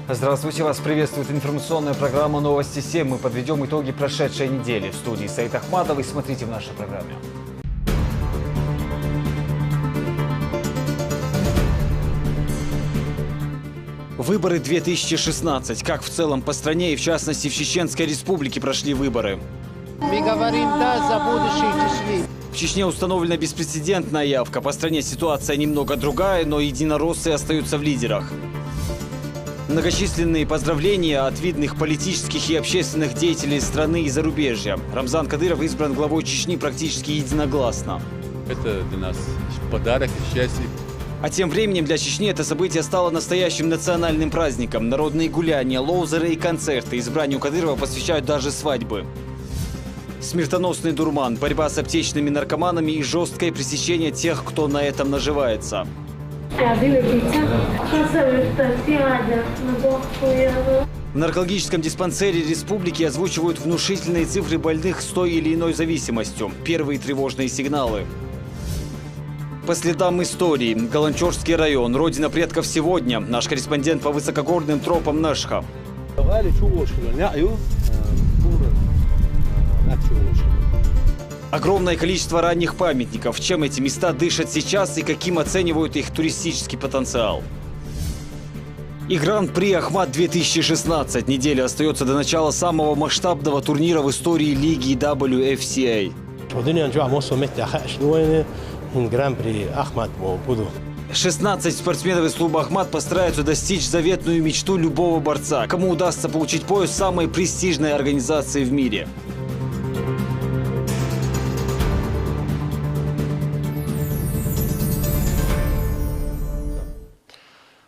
Здравствуйте, вас приветствует информационная программа «Новости 7». Мы подведем итоги прошедшей недели. В студии Саид Ахматовой. Смотрите в нашей программе. Выборы 2016. Как в целом по стране и в частности в Чеченской Республике прошли выборы? Мы говорим «да» за будущее Чечни. В Чечне установлена беспрецедентная явка. По стране ситуация немного другая, но единороссы остаются в лидерах. Многочисленные поздравления от видных политических и общественных деятелей страны и зарубежья. Рамзан Кадыров избран главой Чечни практически единогласно. Это для нас подарок и счастье. А тем временем для Чечни это событие стало настоящим национальным праздником. Народные гуляния, лоузеры и концерты. Избранию Кадырова посвящают даже свадьбы. Смертоносный дурман, борьба с аптечными наркоманами и жесткое пресечение тех, кто на этом наживается. В наркологическом диспансере республики озвучивают внушительные цифры больных с той или иной зависимостью. Первые тревожные сигналы. По следам истории. Галанчорский район. Родина предков сегодня. Наш корреспондент по высокогорным тропам Нашха. Огромное количество ранних памятников. Чем эти места дышат сейчас и каким оценивают их туристический потенциал? И Гран-при Ахмат-2016. Неделя остается до начала самого масштабного турнира в истории лиги WFCA. 16 спортсменов из клуба «Ахмат» постараются достичь заветную мечту любого борца. Кому удастся получить пояс самой престижной организации в мире.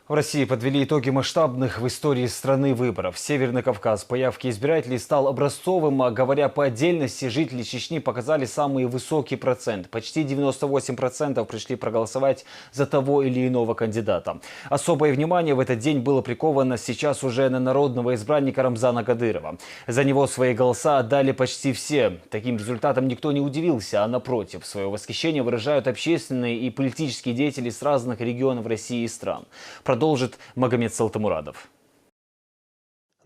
В России подвели итоги масштабных в истории страны выборов. Северный Кавказ по явке избирателей стал образцовым, а говоря по отдельности, жители Чечни показали самый высокий процент. Почти 98% пришли проголосовать за того или иного кандидата. Особое внимание в этот день было приковано сейчас уже на народного избранника Рамзана Кадырова. За него свои голоса отдали почти все. Таким результатом никто не удивился, а напротив, свое восхищение выражают общественные и политические деятели с разных регионов России и стран. Продолжит Магомед Салтамурадов.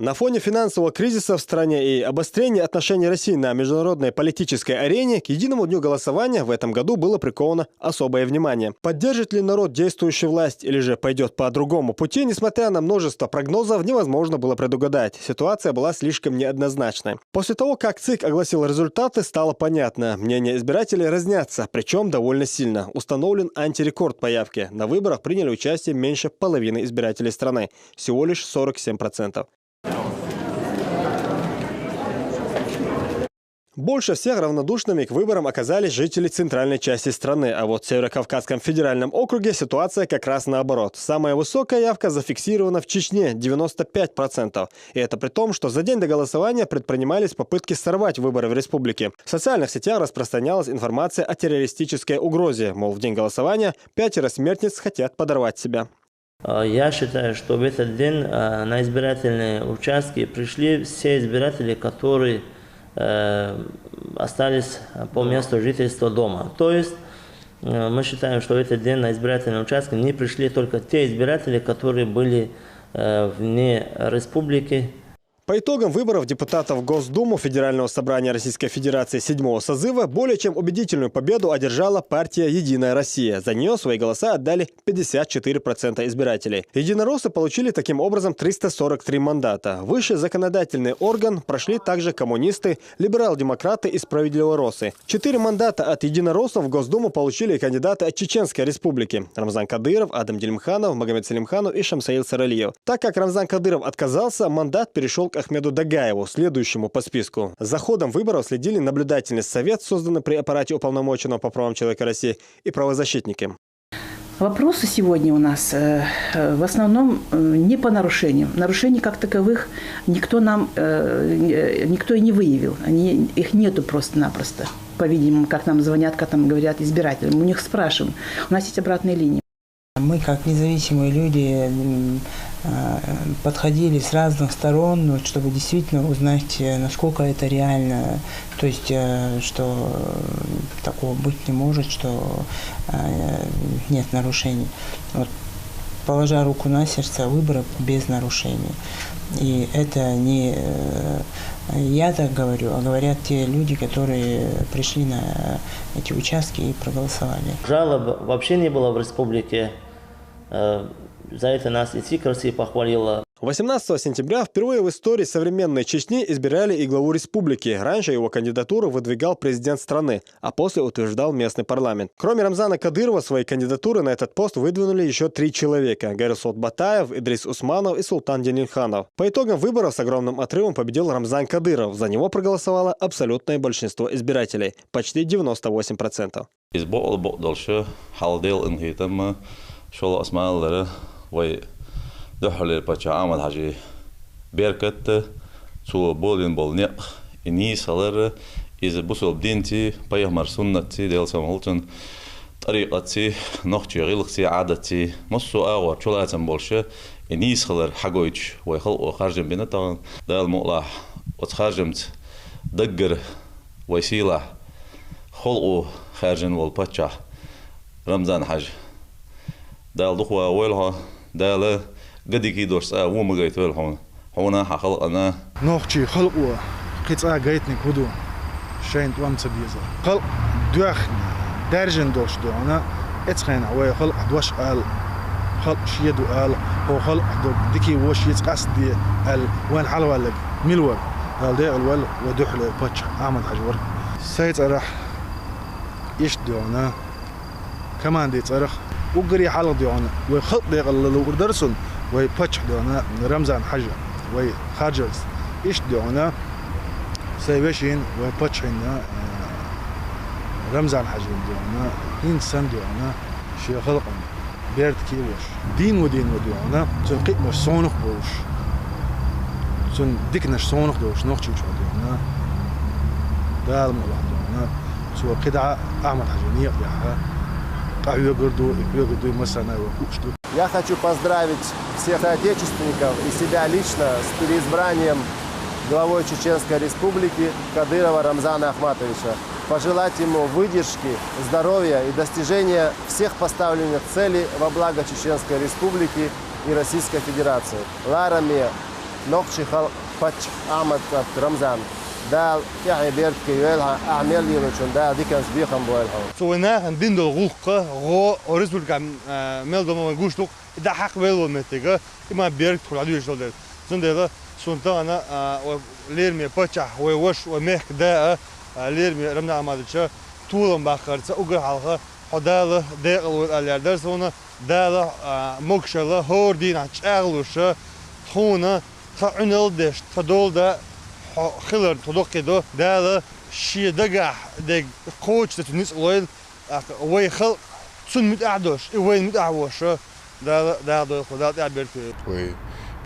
На фоне финансового кризиса в стране и обострения отношений России на международной политической арене к единому дню голосования в этом году было приковано особое внимание. Поддержит ли народ действующую власть или же пойдет по другому пути, несмотря на множество прогнозов, невозможно было предугадать. Ситуация была слишком неоднозначной. После того, как ЦИК огласил результаты, стало понятно. Мнения избирателей разнятся, причем довольно сильно. Установлен антирекорд по явке. На выборах приняли участие меньше половины избирателей страны. Всего лишь 47%. Больше всех равнодушными к выборам оказались жители центральной части страны, а вот в Северо-Кавказском федеральном округе ситуация как раз наоборот. Самая высокая явка зафиксирована в Чечне – 95%. И это при том, что за день до голосования предпринимались попытки сорвать выборы в республике. В социальных сетях распространялась информация о террористической угрозе, мол, в день голосования 5 смертниц хотят подорвать себя. Я считаю, что в этот день на избирательные участки пришли все избиратели, которые остались по месту жительства дома. То есть мы считаем, что в этот день на избирательные участки не пришли только те избиратели, которые были вне республики. По итогам выборов депутатов в Госдуму Федерального собрания Российской Федерации 7-го созыва более чем убедительную победу одержала партия «Единая Россия». За нее свои голоса отдали 54% избирателей. Единороссы получили таким образом 343 мандата. Высший законодательный орган прошли также коммунисты, либерал-демократы и справедливоросы. 4 мандата от единороссов в Госдуму получили кандидаты от Чеченской Республики: Рамзан Кадыров, Адам Дильмханов, Магомед Салимханов и Шамсаил Саралиев. Так как Рамзан Кадыров отказался, мандат перешел к Ахмеду Дагаеву, следующему по списку. За ходом выборов следили наблюдательный совет, созданный при аппарате уполномоченного по правам человека России, и правозащитники. Вопросы сегодня у нас в основном не по нарушениям. Нарушений как таковых никто и не выявил. Их нету просто-напросто. По-видимому, как нам звонят, как нам говорят избиратели. Мы у них спрашиваем. У нас есть обратные линии. Мы, как независимые люди, подходили с разных сторон, чтобы действительно узнать, насколько это реально. То есть, что такого быть не может, что нет нарушений. Вот положа руку на сердце, выборы без нарушений. И это не я так говорю, а говорят те люди, которые пришли на эти участки и проголосовали. Жалоб вообще не было в республике. За это нас и ЦИК России похвалила. 18 сентября впервые в истории современной Чечни избирали и главу республики. Раньше его кандидатуру выдвигал президент страны, а после утверждал местный парламент. Кроме Рамзана Кадырова, свои кандидатуры на этот пост выдвинули еще 3 человека – Гарисот Батаев, Идрис Усманов и Султан Денилханов. По итогам выборов с огромным отрывом победил Рамзан Кадыров. За него проголосовало абсолютное большинство избирателей – почти 98%. دحول بچه آمد حاجی برکت تو بولین بولنیق اینی سالر از بسوب دینتی پیامبر سنتی دل سمولتن طریقتی نخچی غلقتی عادتی مصو آور چلاتن بولشه اینی سالر حقویچ و خلق و خارجم بینتان دل مقلع و خارجمت دقر وسیله خلق و خارجن والبچه رمضان حج دل دخوة ويلها دل قدي كي دورس وما جيت ويلهم هنا حخلق أنا نوخشي خلقوا قطعة جيتني كودو شين توام تبيزر خلق دوخ درجن دوش دو أنا اتخين ويا خلق دوش قال خلق شيء دو قال هو خلق دو ديكي وش يتقصد دي قال وين حلوة لك ملوك قال ده الول ودوح له بتش أحمد حجور سيد راح يشدو أنا كمان دي تاريخ وقري حلق دي أنا وخلق دي قال لو درسون ويبتش دي أنا رمزان حجر ويخرجز إيش دي أنا سيبشين ويبتش هنا رمزان حجر دي أنا إنسان دي أنا شيء خلق بيرد كيوش دين ودين ودي أنا تلقي مش صونخ بوش تن ديكنش صونخ دوش نوختي وش دي أنا دال مولاه دي أنا سو قطعة أحمد حجر نيق ياها Я хочу поздравить всех соотечественников и себя лично с переизбранием главой Чеченской Республики Кадырова Рамзана Ахматовича. Пожелать ему выдержки, здоровья и достижения всех поставленных целей во благо Чеченской Республики и Российской Федерации. Ларами Нокчихал Пач Ахмад Рамзан. دال يعني بيرد كيولها أعمل لي وشون دال ديكنس بيخم بوالهم. سوينا عندنا الغوقة غو ورسبولك مال دوما نقولش ده حق بيلو متجا إما بيرد كل عدو يشتغل ده. زندلا سونتانا ليرمي بتشح ويوش ومهك ده ليرمي رمنا عمادشة طولهم بخر سأوجر حلقة حداله ده الولاد درسونا ده مكشلة هوردين عشقلوش خونا خعنل دش تدول ده خلر تدق ده ده شيء دقع ده قوش تتنس قليل وين خل سن متعدوش وين متعوش ده خدات يعبر فيه. وي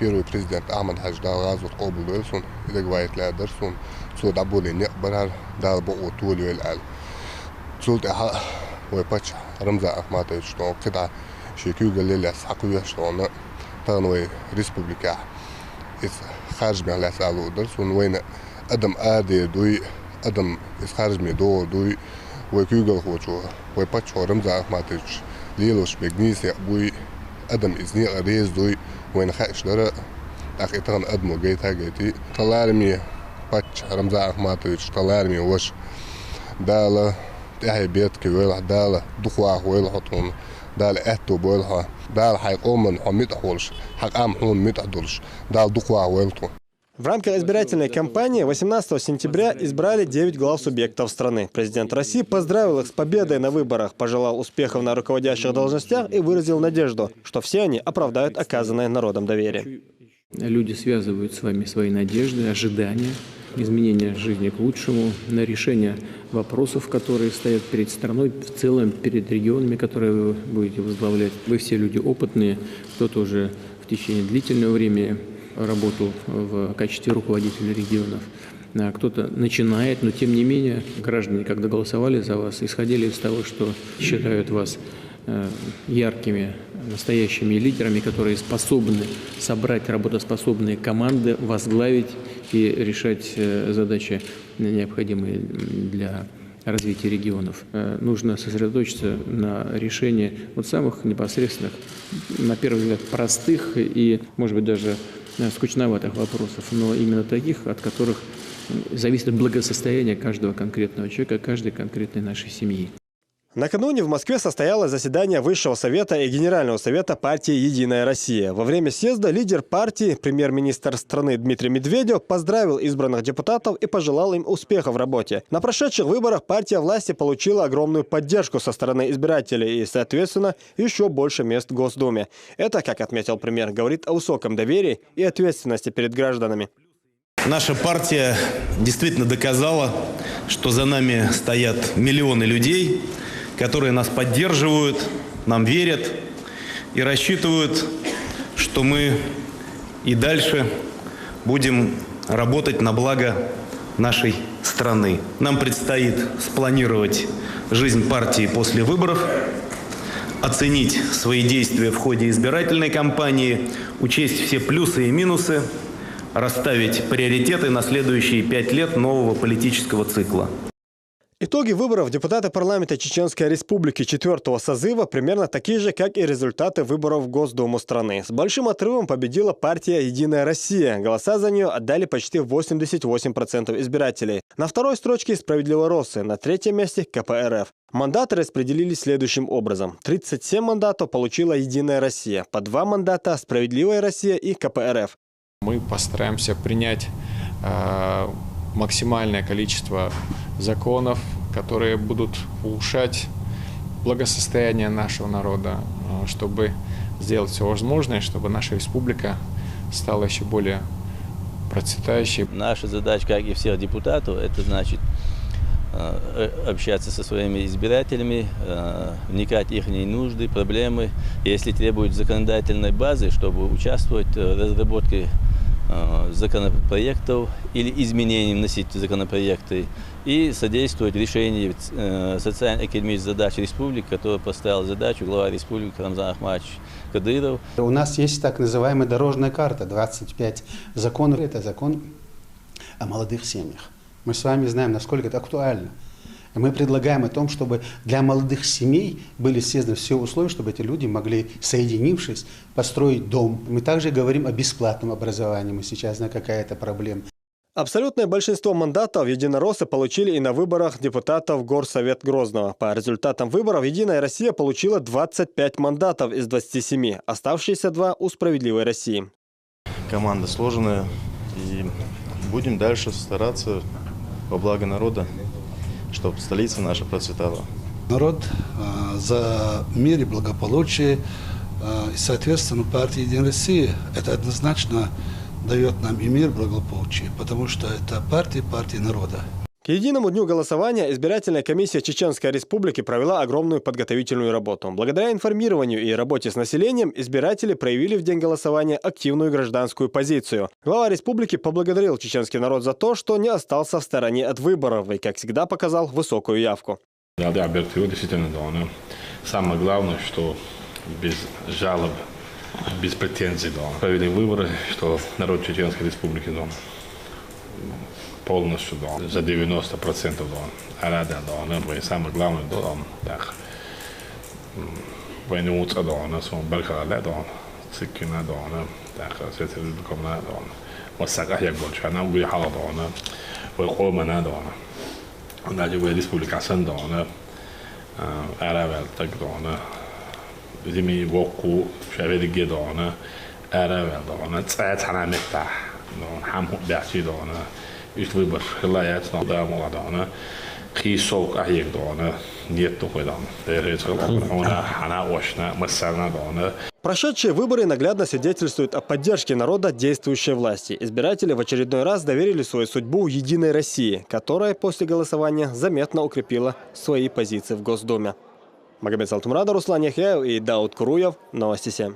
первый президент Ахмад Хадж дал разут قبل دولسون إذا قويت لا درسون سود عبولي نقبرها دال بقو طولي والآل سود إحا ويبتش رمزة أحماتي شتون قطعة شيكيو قليل يسحقوا شتون تغنوي ريسبوبليكا إذ خارج من الأسئلة درسون وين أدم آدي دوي أدم إذ خارج من دوي ويكيو قل خوشو ويبتش رمزة أحماتي ليلوش بجنيس يقبوي أدم إذني غريز دوي وين خايش درا أخي تغن أدمو جيتها جيتي طلارمي باتش رمزة أحماتيش طلارمي وش دالة تحي بيت كيويلح دالة دخواه ويلحطون دالة أهتو بويلها دالة حيقومن حميت أحولش حق أم حون ميت أحدولش دالة دخواه ويلحطون. В рамках избирательной кампании 18 сентября избрали 9 глав субъектов страны. Президент России поздравил их с победой на выборах, пожелал успехов на руководящих должностях и выразил надежду, что все они оправдают оказанное народом доверие. Люди связывают с вами свои надежды, ожидания, изменения жизни к лучшему, на решение вопросов, которые стоят перед страной, в целом перед регионами, которые вы будете возглавлять. Вы все люди опытные, кто-то уже в течение длительного времени работал в качестве руководителя регионов. Кто-то начинает, но тем не менее граждане, когда голосовали за вас, исходили из того, что считают вас яркими, настоящими лидерами, которые способны собрать работоспособные команды, возглавить и решать задачи, необходимые для развития регионов. Нужно сосредоточиться на решении вот самых непосредственных, на первый взгляд, простых и, может быть, даже скучноватых вопросов, но именно таких, от которых зависит благосостояние каждого конкретного человека, каждой конкретной нашей семьи. Накануне в Москве состоялось заседание Высшего совета и Генерального совета партии «Единая Россия». Во время съезда лидер партии, премьер-министр страны Дмитрий Медведев, поздравил избранных депутатов и пожелал им успеха в работе. На прошедших выборах партия власти получила огромную поддержку со стороны избирателей и, соответственно, еще больше мест в Госдуме. Это, как отметил премьер, говорит о высоком доверии и ответственности перед гражданами. Наша партия действительно доказала, что за нами стоят миллионы людей, которые нас поддерживают, нам верят и рассчитывают, что мы и дальше будем работать на благо нашей страны. Нам предстоит спланировать жизнь партии после выборов, оценить свои действия в ходе избирательной кампании, учесть все плюсы и минусы, расставить приоритеты на следующие 5 лет нового политического цикла. Итоги выборов депутата парламента Чеченской Республики 4-го созыва примерно такие же, как и результаты выборов в Госдуму страны. С большим отрывом победила партия «Единая Россия». Голоса за нее отдали почти 88% избирателей. На второй строчке «Справедливые Россы», на третьем месте КПРФ. Мандаты распределились следующим образом. 37 мандатов получила «Единая Россия», по 2 мандата «Справедливая Россия» и КПРФ. Мы постараемся принять максимальное количество законов, которые будут улучшать благосостояние нашего народа, чтобы сделать все возможное, чтобы наша республика стала еще более процветающей. Наша задача, как и всех депутатов, это значит общаться со своими избирателями, вникать в их нужды, проблемы, если требуют законодательной базы, чтобы участвовать в разработке законопроектов или изменений вносить в законопроекты и содействовать решению социально-экономических задач республики, которую поставил задачу глава республики Рамзан Ахматович Кадыров. У нас есть так называемая дорожная карта, 25 законов. Это закон о молодых семьях. Мы с вами знаем, насколько это актуально. И мы предлагаем о том, чтобы для молодых семей были созданы все условия, чтобы эти люди могли, соединившись, построить дом. Мы также говорим о бесплатном образовании. Мы сейчас знаем, какая это проблема. Абсолютное большинство мандатов единороссы получили и на выборах депутатов в Горсовет Грозного. По результатам выборов «Единая Россия» получила 25 мандатов из 27, оставшиеся 2 у «Справедливой России». Команда сложная, и будем дальше стараться во благо народа, чтобы столица наша процветала. Народ за мир и благополучие, и, соответственно, партия «Единая Россия» это однозначно дает нам и мир, и благополучие, потому что это партия народа. К единому дню голосования избирательная комиссия Чеченской Республики провела огромную подготовительную работу. Благодаря информированию и работе с населением избиратели проявили в день голосования активную гражданскую позицию. Глава республики поблагодарил чеченский народ за то, что не остался в стороне от выборов и, как всегда, показал высокую явку. Действительно, самое главное, что без жалоб, без претензий провели выборы, что народ Чеченской Республики полностью за 90% рада, и самое главное, так войну сон бархала, сикина, так светликомна, васака як больше, она уехала, войхомана, даже в республика Сандона, арабел так, зими воку, шаведиге, арабел, цветана мета, хаму дачи, Ist выбор желает, но да, молодая, хисок ахек дона, нет такой дона. Она очна, массана дона. Прошедшие выборы наглядно свидетельствуют о поддержке народа действующей власти. Избиратели в очередной раз доверили свою судьбу «Единой России», которая после голосования заметно укрепила свои позиции в Госдуме. Магомед Салтумрада, Руслан Яхяев и Дауд Куруев. Новости 7.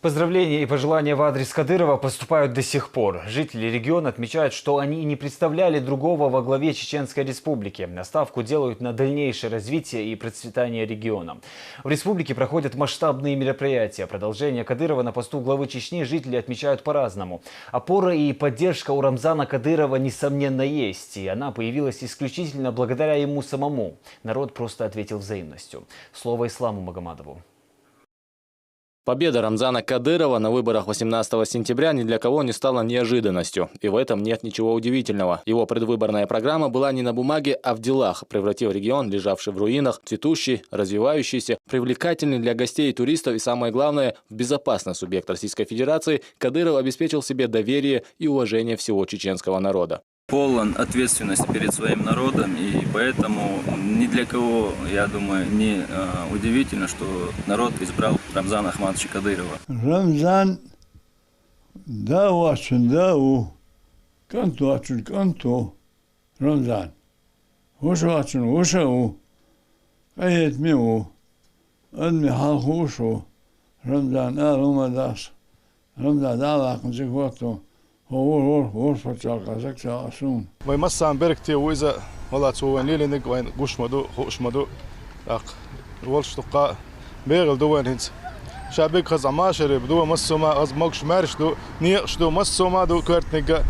Поздравления и пожелания в адрес Кадырова поступают до сих пор. Жители региона отмечают, что они не представляли другого во главе Чеченской Республики. Ставку делают на дальнейшее развитие и процветание региона. В республике проходят масштабные мероприятия. Продолжение Кадырова на посту главы Чечни жители отмечают по-разному. Опора и поддержка у Рамзана Кадырова, несомненно, есть. И она появилась исключительно благодаря ему самому. Народ просто ответил взаимностью. Слово Исламу Магомадову. Победа Рамзана Кадырова на выборах 18 сентября ни для кого не стала неожиданностью. И в этом нет ничего удивительного. Его предвыборная программа была не на бумаге, а в делах, превратив регион, лежавший в руинах, цветущий, развивающийся, привлекательный для гостей и туристов и, самое главное, в безопасный субъект Российской Федерации, Кадыров обеспечил себе доверие и уважение всего чеченского народа. Полон ответственности перед своим народом, и поэтому ни для кого, я думаю, не удивительно, что народ избрал Рамзана Ахматовича Кадырова. Рамзан, да, очень, да, канто, Рамзан, уша, кает миу, адми халху ушу, Рамзан, алумадас, Рамзан, алакн зигвату. Vai masām bergti uiza wala tsuwan lilinik wain gushmadu khushmadu aq walshtuqa begal duwan hins shabik khaz amashari bdu masuma az mogsh marshdu niqshdu masuma du kartniga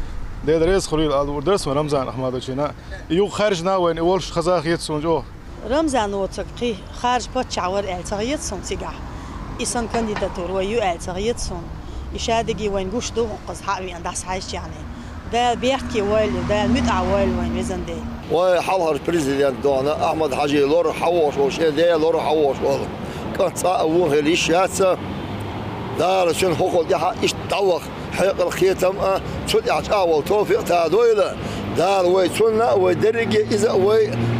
dedres khuril al urders Ramzan Ahmadochina yu kharjna wain walsh khazakh yetsun jo Ramzan otsaqi kharj patchawar eltsagiyetsun siga isan kandidatur wa yu eltsagiyetsun يشادقي وين قشدو قص حقي عند عايش يعني ده بيحكي وين ده المتع وين ميزان ده وحضر بريزيدنت دونا احمد حاجي لور حوش وشي ده لور حوش والله كان صاوه ليشاتسا دار شن حقوق دي ايش توخ حق الختم شد اول توفيق تاع دويله دار وي سنه ودرجه اذا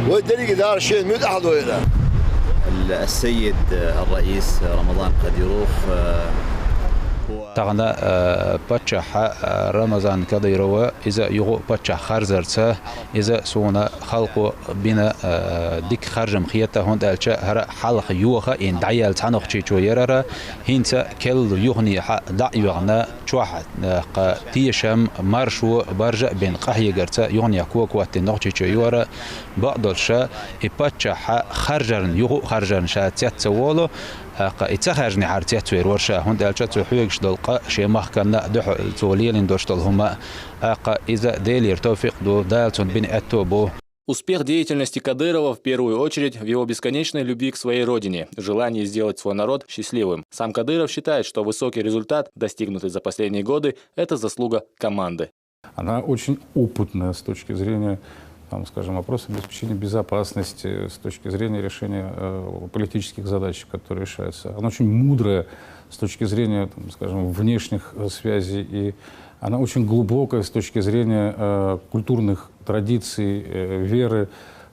ودرجه دار شيء متع دويله السيد الرئيس رمضان قديروف تغنى باتشح رمضان كديروا إذا يغو باتشح خرزرته إذا سونا خلقوا بنا ديك خرجم خياته هند ألشة هر حلق يوخا إن دعيال تانوخ تشيشو يرر هنتا كل يغني دعيوغنا شواحد تيشم مرشو برجع بين قهي قرتا يغني كوك وقت نوخ تشيشو يورا بقدرشا باتشح خرجرن يغو خرجرن شاتيات سوالو اتخرجني عرتيات ورشة هند ألشة حيوكش دلقا شيء مخكنا دح توليلين دوشتل هما إذا ديلير توفيق دو دالتون بين أتوبو. Успех деятельности Кадырова в первую очередь в его бесконечной любви к своей родине, желании сделать свой народ счастливым. Сам Кадыров считает, что высокий результат, достигнутый за последние годы, это заслуга команды. Она очень опытная с точки зрения, скажем, вопросов обеспечения безопасности, с точки зрения решения политических задач, которые решаются. Она очень мудрая с точки зрения, скажем, внешних связей, и она очень глубокая с точки зрения культурных традиций, веры.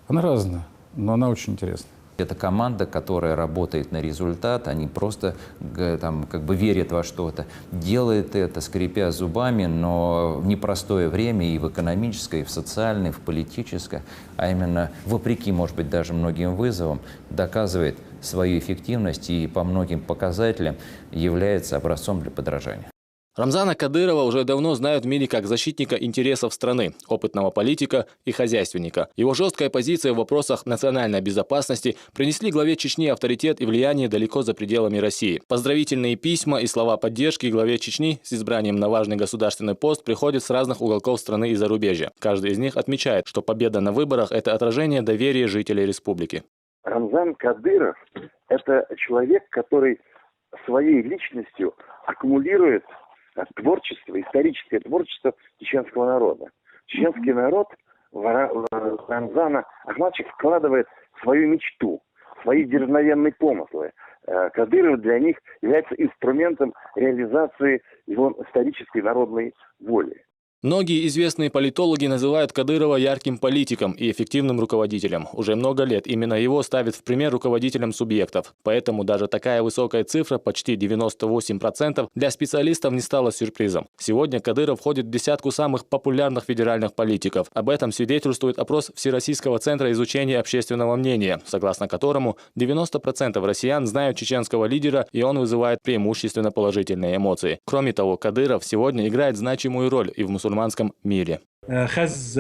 Она разная, но она очень интересная. Это команда, которая работает на результат, они просто как бы верят во что-то, делает это, скрипя зубами, но в непростое время и в экономическое, и в социальное, и в политическое, а именно вопреки, может быть, даже многим вызовам, доказывает свою эффективность и по многим показателям является образцом для подражания. Рамзана Кадырова уже давно знают в мире как защитника интересов страны, опытного политика и хозяйственника. Его жесткая позиция в вопросах национальной безопасности принесли главе Чечни авторитет и влияние далеко за пределами России. Поздравительные письма и слова поддержки главе Чечни с избранием на важный государственный пост приходят с разных уголков страны и зарубежья. Каждый из них отмечает, что победа на выборах – это отражение доверия жителей республики. Рамзан Кадыров – это человек, который своей личностью аккумулирует творчество, историческое творчество чеченского народа. Чеченский народ в Рамзана Ахматовича вкладывает свою мечту, свои дерзновенные помыслы. Кадыров для них является инструментом реализации его исторической народной воли. Многие известные политологи называют Кадырова ярким политиком и эффективным руководителем. Уже много лет именно его ставят в пример руководителям субъектов. Поэтому даже такая высокая цифра, почти 98%, для специалистов не стала сюрпризом. Сегодня Кадыров входит в десятку самых популярных федеральных политиков. Об этом свидетельствует опрос Всероссийского центра изучения общественного мнения, согласно которому 90% россиян знают чеченского лидера, и он вызывает преимущественно положительные эмоции. Кроме того, Кадыров сегодня играет значимую роль и в мусульманском мире. خز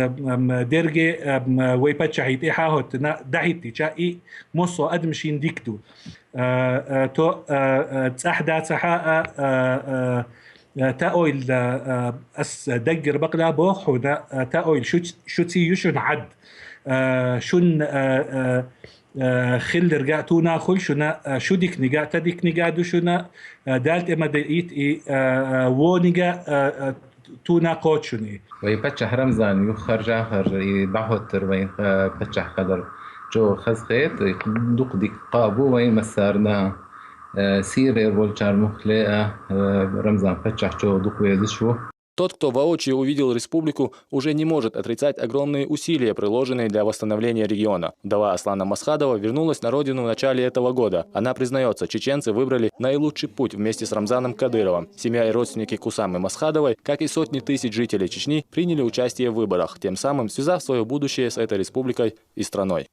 درجة ويبتشهيت إحاهت دعيتي شاء مصو أدمشين ديكتو تو تأحدى تحاء تأويل أس دقر بقلا بوح ونا تأويل شتي يشن عد شن خل رجعتونا خل شنا شو ديك نجا تديك نجا دوشنا دالت إما دقيت ونجا تونا قوتشني ويبتشح رمزان يخرج آخر يبعهت وين بتشح قدر جو خز خيط يدق ديك قابو وين مسارنا سير والشار مخلئة رمزان بتشح جو دق ويزشو. Тот, кто воочию увидел республику, уже не может отрицать огромные усилия, приложенные для восстановления региона. Вдова Аслана Масхадова вернулась на родину в начале этого года. Она признается, чеченцы выбрали наилучший путь вместе с Рамзаном Кадыровым. Семья и родственники Кусамы Масхадовой, как и сотни тысяч жителей Чечни, приняли участие в выборах, тем самым связав свое будущее с этой республикой и страной.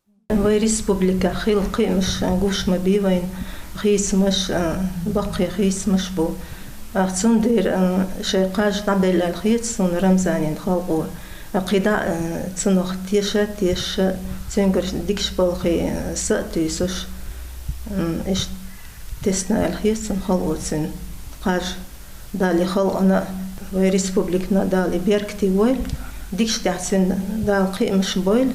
أخصون دير شيقاج طبل الخيط صون رمزانين خلقوا قيدا تصنخ تيش تنقر ديكش بالخي سأتي سوش إيش تسنا الخيط صن خلقوا تسن قاج دالي خلقنا وريسبوبليكنا دالي بيركتي ويل ديكش تحسن دال قيمش بويل.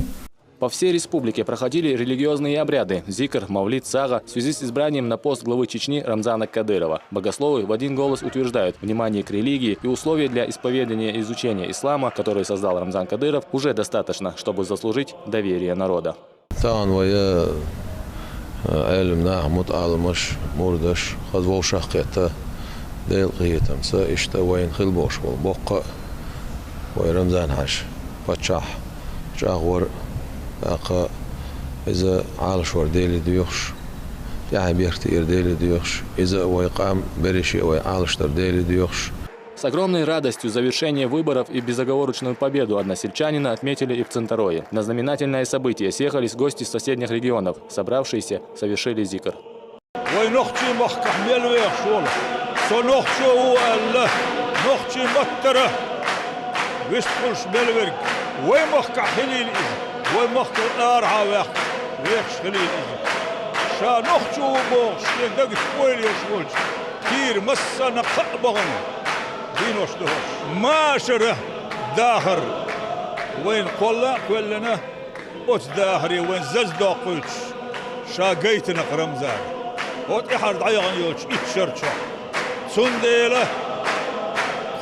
По всей республике проходили религиозные обряды – зикр, мавлид, сага в связи с избранием на пост главы Чечни Рамзана Кадырова. Богословы в один голос утверждают, внимание к религии и условия для исповедания и изучения ислама, которые создал Рамзан Кадыров, уже достаточно, чтобы заслужить доверие народа. أقا إذا عالش ورديلي ديوخش يعني بيختير ديلي ديوخش إذا ويقام بريشي ويعالش ترديلي ديوخش. С огромной радостью завершение выборов и безоговорочную победу односельчанина отметили и в Центарое. На знаменательное событие съехались гости из соседних регионов. Собравшиеся совершили зикр. ومختار أرعى ويخش خليل شا نخشو بوش يندق شويل يشولش كير مسنا قبغن دينوش دهوش ما شره داهر وين قولا كلنا اوت داهري وين زز داقوش شا قيتنا قرمزان اوت احر ضعيغن يوش اتشرشا سنديله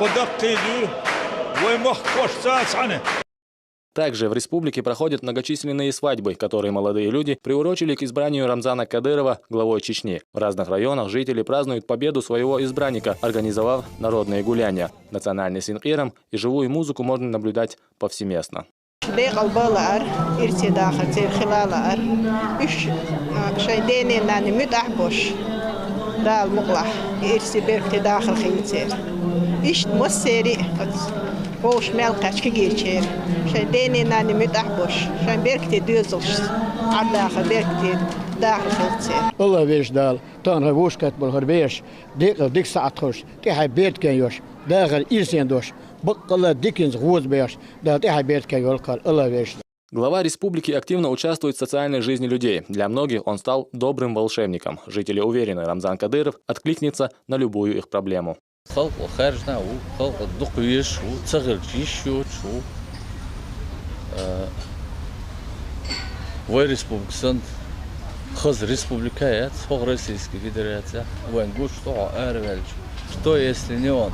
خدق دو وين مخوش ساس عنه. Также в республике проходят многочисленные свадьбы, которые молодые люди приурочили к избранию Рамзана Кадырова главой Чечни. В разных районах жители празднуют победу своего избранника, организовав народные гуляния. Национальный синхиром и живую музыку можно наблюдать повсеместно. وش مالقاش كيجير شان ديني ناني متحبوش شان بيركتي دوزلش عداخل بيركتي داخل خلصير الله ويش دال تان هوش كاتبل هربيش ديك ساعة خوش تي بيت كان يوش داخل إيرسين دوش بقلا ديكنز غوز بيش دا تي بيت كان يولكال الله ويش. Глава республики активно участвует в социальной жизни людей. Для многих он стал добрым волшебником. Жители уверены, Рамзан Кадыров откликнется на любую их проблему. خلق خارجنا وخلق الدقيش وتصغر جيشوت ويرسبوبكسن خز республикаят фог Российской Федерации вангуш что арвелж что если не он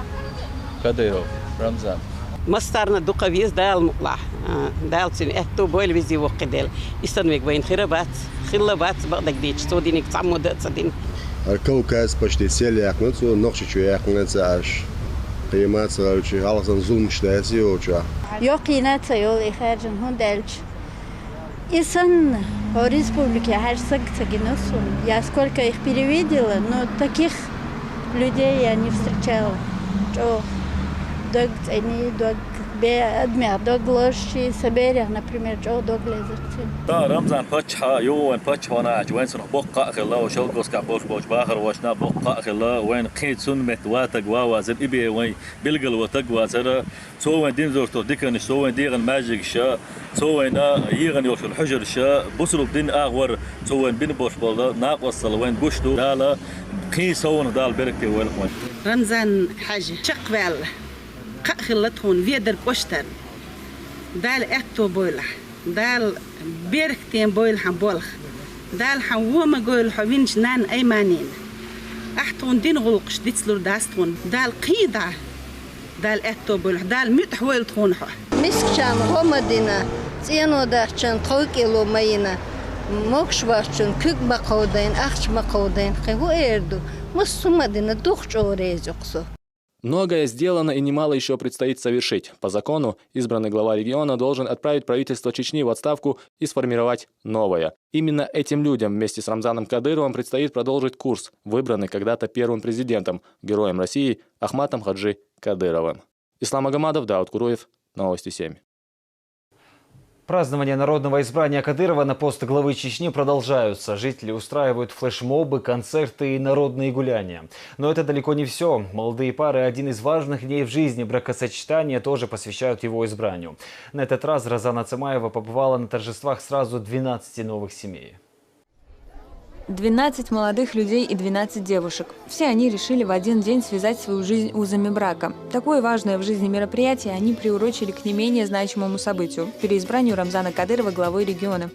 Кадыров Рамзан مسترنا دقويز دال مقلع دال سن اتو بويل بيزي وقدل يستنمك بين خربات خلبات بقدك ديش تودينك تعمد تصدين الكوكاز باش تسيل ياكنت ونخش شو ياكنت عاش قيمات سلوشي على زنزول مشتاسي وشا يقينا تيول إخراج هندلج إنسان республики هر сагтаги носу. Я сколько их перевидела, но таких людей я не встречала. Что дог они дог بأدمع دوغلوشي سبيريا например جو دوغليزرتين تا رمزان فتحة يوين فتحة وناج وين سنح بقى خلا وشوكوس كعبوش بوش باخر واشنا بقى خلا وين قيد سنمت واتق وازر إبي وين بلقل وتق وازر سوين دين زورتو ديكن سوين ديغن ماجيك شا سوين يغن يوش الحجر شا بصرف دين أغور سوين بين بوش بالله ناقوصل وين قشتو دالا قي سوين دال بركتي وين رمزان حاجة شقبال خلتهون فيدر بوشتر دال اتو بويلح دال بيركتين بويلح بولخ دال حوما قول حوينش نان ايمانين احتون دين غلقش ديتسلور داستون دال قيدة دال اتو بويلح دال ميت حويلتهون حو مسكشان هما دينا تينو داشان توكيلو ماينا موكش باشان كوك بقودين اخش بقودين خيهو ايردو مصوما دينا دوخش اوريز يقصو. Многое сделано и немало еще предстоит совершить. По закону, избранный глава региона должен отправить правительство Чечни в отставку и сформировать новое. Именно этим людям вместе с Рамзаном Кадыровым предстоит продолжить курс, выбранный когда-то первым президентом, героем России Ахматом Хаджи Кадыровым. Ислам Агамадов, Дауд Куруев, Новости 7. Празднования народного избрания Кадырова на пост главы Чечни продолжаются. Жители устраивают флешмобы, концерты и народные гуляния. Но это далеко не все. Молодые пары один из важных дней в жизни бракосочетания тоже посвящают его избранию. На этот раз Розана Цымаева побывала на торжествах сразу 12 новых семей. 12 молодых людей и 12 девушек. Все они решили в один день связать свою жизнь узами брака. Такое важное в жизни мероприятие они приурочили к не менее значимому событию – переизбранию Рамзана Кадырова главой региона.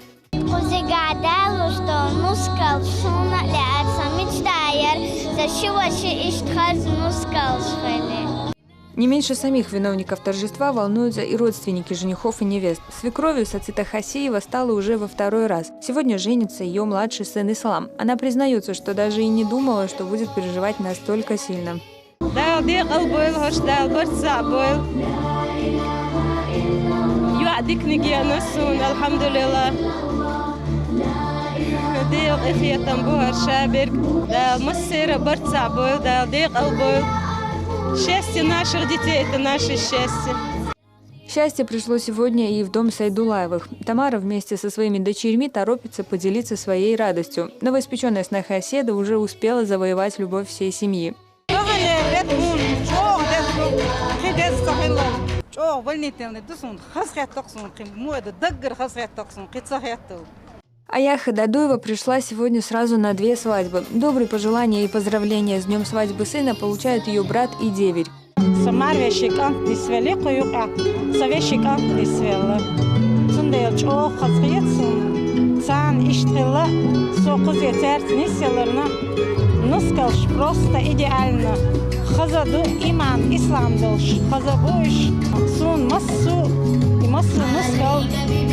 Не меньше самих виновников торжества волнуются и родственники женихов и невест. Свекровью Сацита Хасиева стала уже во второй раз. Сегодня женится ее младший сын Ислам. Она признается, что даже и не думала, что будет переживать настолько сильно. Счастье наших детей – это наше счастье. Счастье пришло сегодня и в дом Сайдулаевых. Тамара вместе со своими дочерьми торопится поделиться своей радостью. Новоиспеченная сноха Оседа уже успела завоевать любовь всей семьи. Аяха Дадуева пришла сегодня сразу на 2 свадьбы. Добрые пожелания и поздравления с днем свадьбы сына получают ее брат и деверь.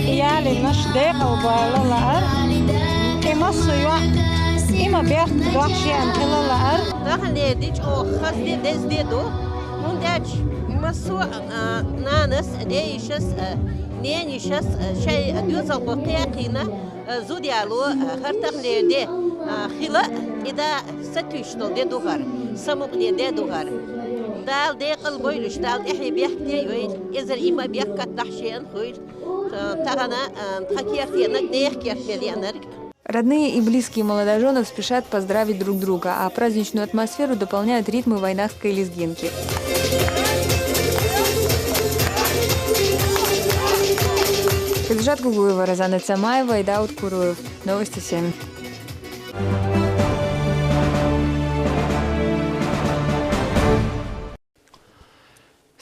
يالي نش داخل بالله إمصو إما بيرت دوحشين إلا الأر داخل ديج أو خاص ديز ديدو منداج إمصو نانس ديشس نينيشس شيء دوز القياقينا زوديالو خرطق لدي خلا إذا ستوشتو دي دوغر سموق دي دوغر دال داخل بويلش دال إحي بيحكي وين إذا إما بيحكي تحشين خويل Родные и близкие молодоженов спешат поздравить друг друга, а праздничную атмосферу дополняют ритмы вайнахской лезгинки. Хиджат Гугуева, Розана Цымаева и Дауд Куруев. Новости 7.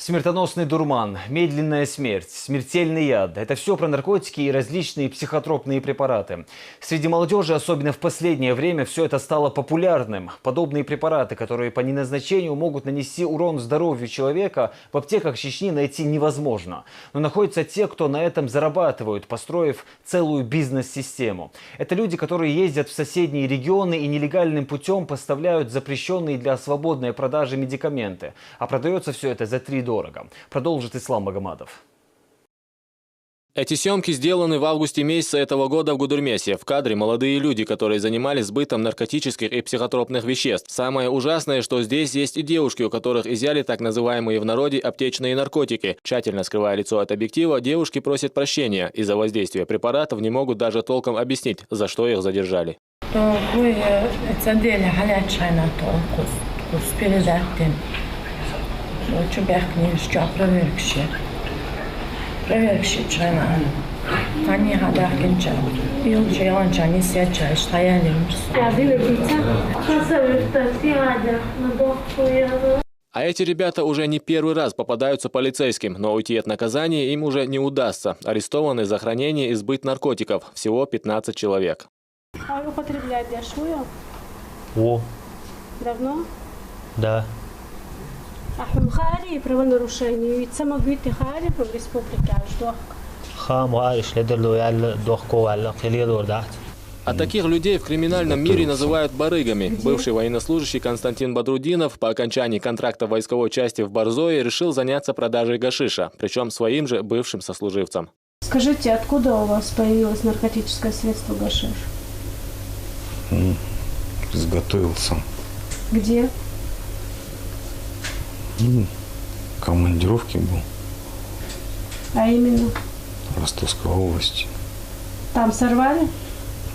Смертоносный дурман, медленная смерть, смертельный яд – это все про наркотики и различные психотропные препараты. Среди молодежи, особенно в последнее время, все это стало популярным. Подобные препараты, которые по неназначению могут нанести урон здоровью человека, в аптеках Чечни найти невозможно. Но находятся те, кто на этом зарабатывают, построив целую бизнес-систему. Это люди, которые ездят в соседние регионы и нелегальным путем поставляют запрещенные для свободной продажи медикаменты. А продается все это за 3 дорого. Продолжит Ислам Магомадов. Эти съемки сделаны в августе месяца этого года в Гудермесе. В кадре молодые люди, которые занимались сбытом наркотических и психотропных веществ. Самое ужасное, что здесь есть и девушки, у которых изъяли так называемые в народе аптечные наркотики. Тщательно скрывая лицо от объектива, девушки просят прощения. Из-за воздействия препаратов не могут даже толком объяснить, за что их задержали. А эти ребята уже не первый раз попадаются полицейским, но уйти от наказания им уже не удастся. Арестованы за хранение и сбыт наркотиков. Всего 15 человек. А вы употребляете швую? О. Давно? Да. А хали правонарушение, ведь самогубите хали в республике аж А таких людей в криминальном мире называют барыгами. Бывший военнослужащий Константин Бадрудинов по окончании контракта войсковой части в Борзое решил заняться продажей гашиша, причем своим же бывшим сослуживцам. Скажите, откуда у вас появилось наркотическое средство гашиш? Изготовился. Где? В командировке был. А именно? В Ростовской области. Там сорвали?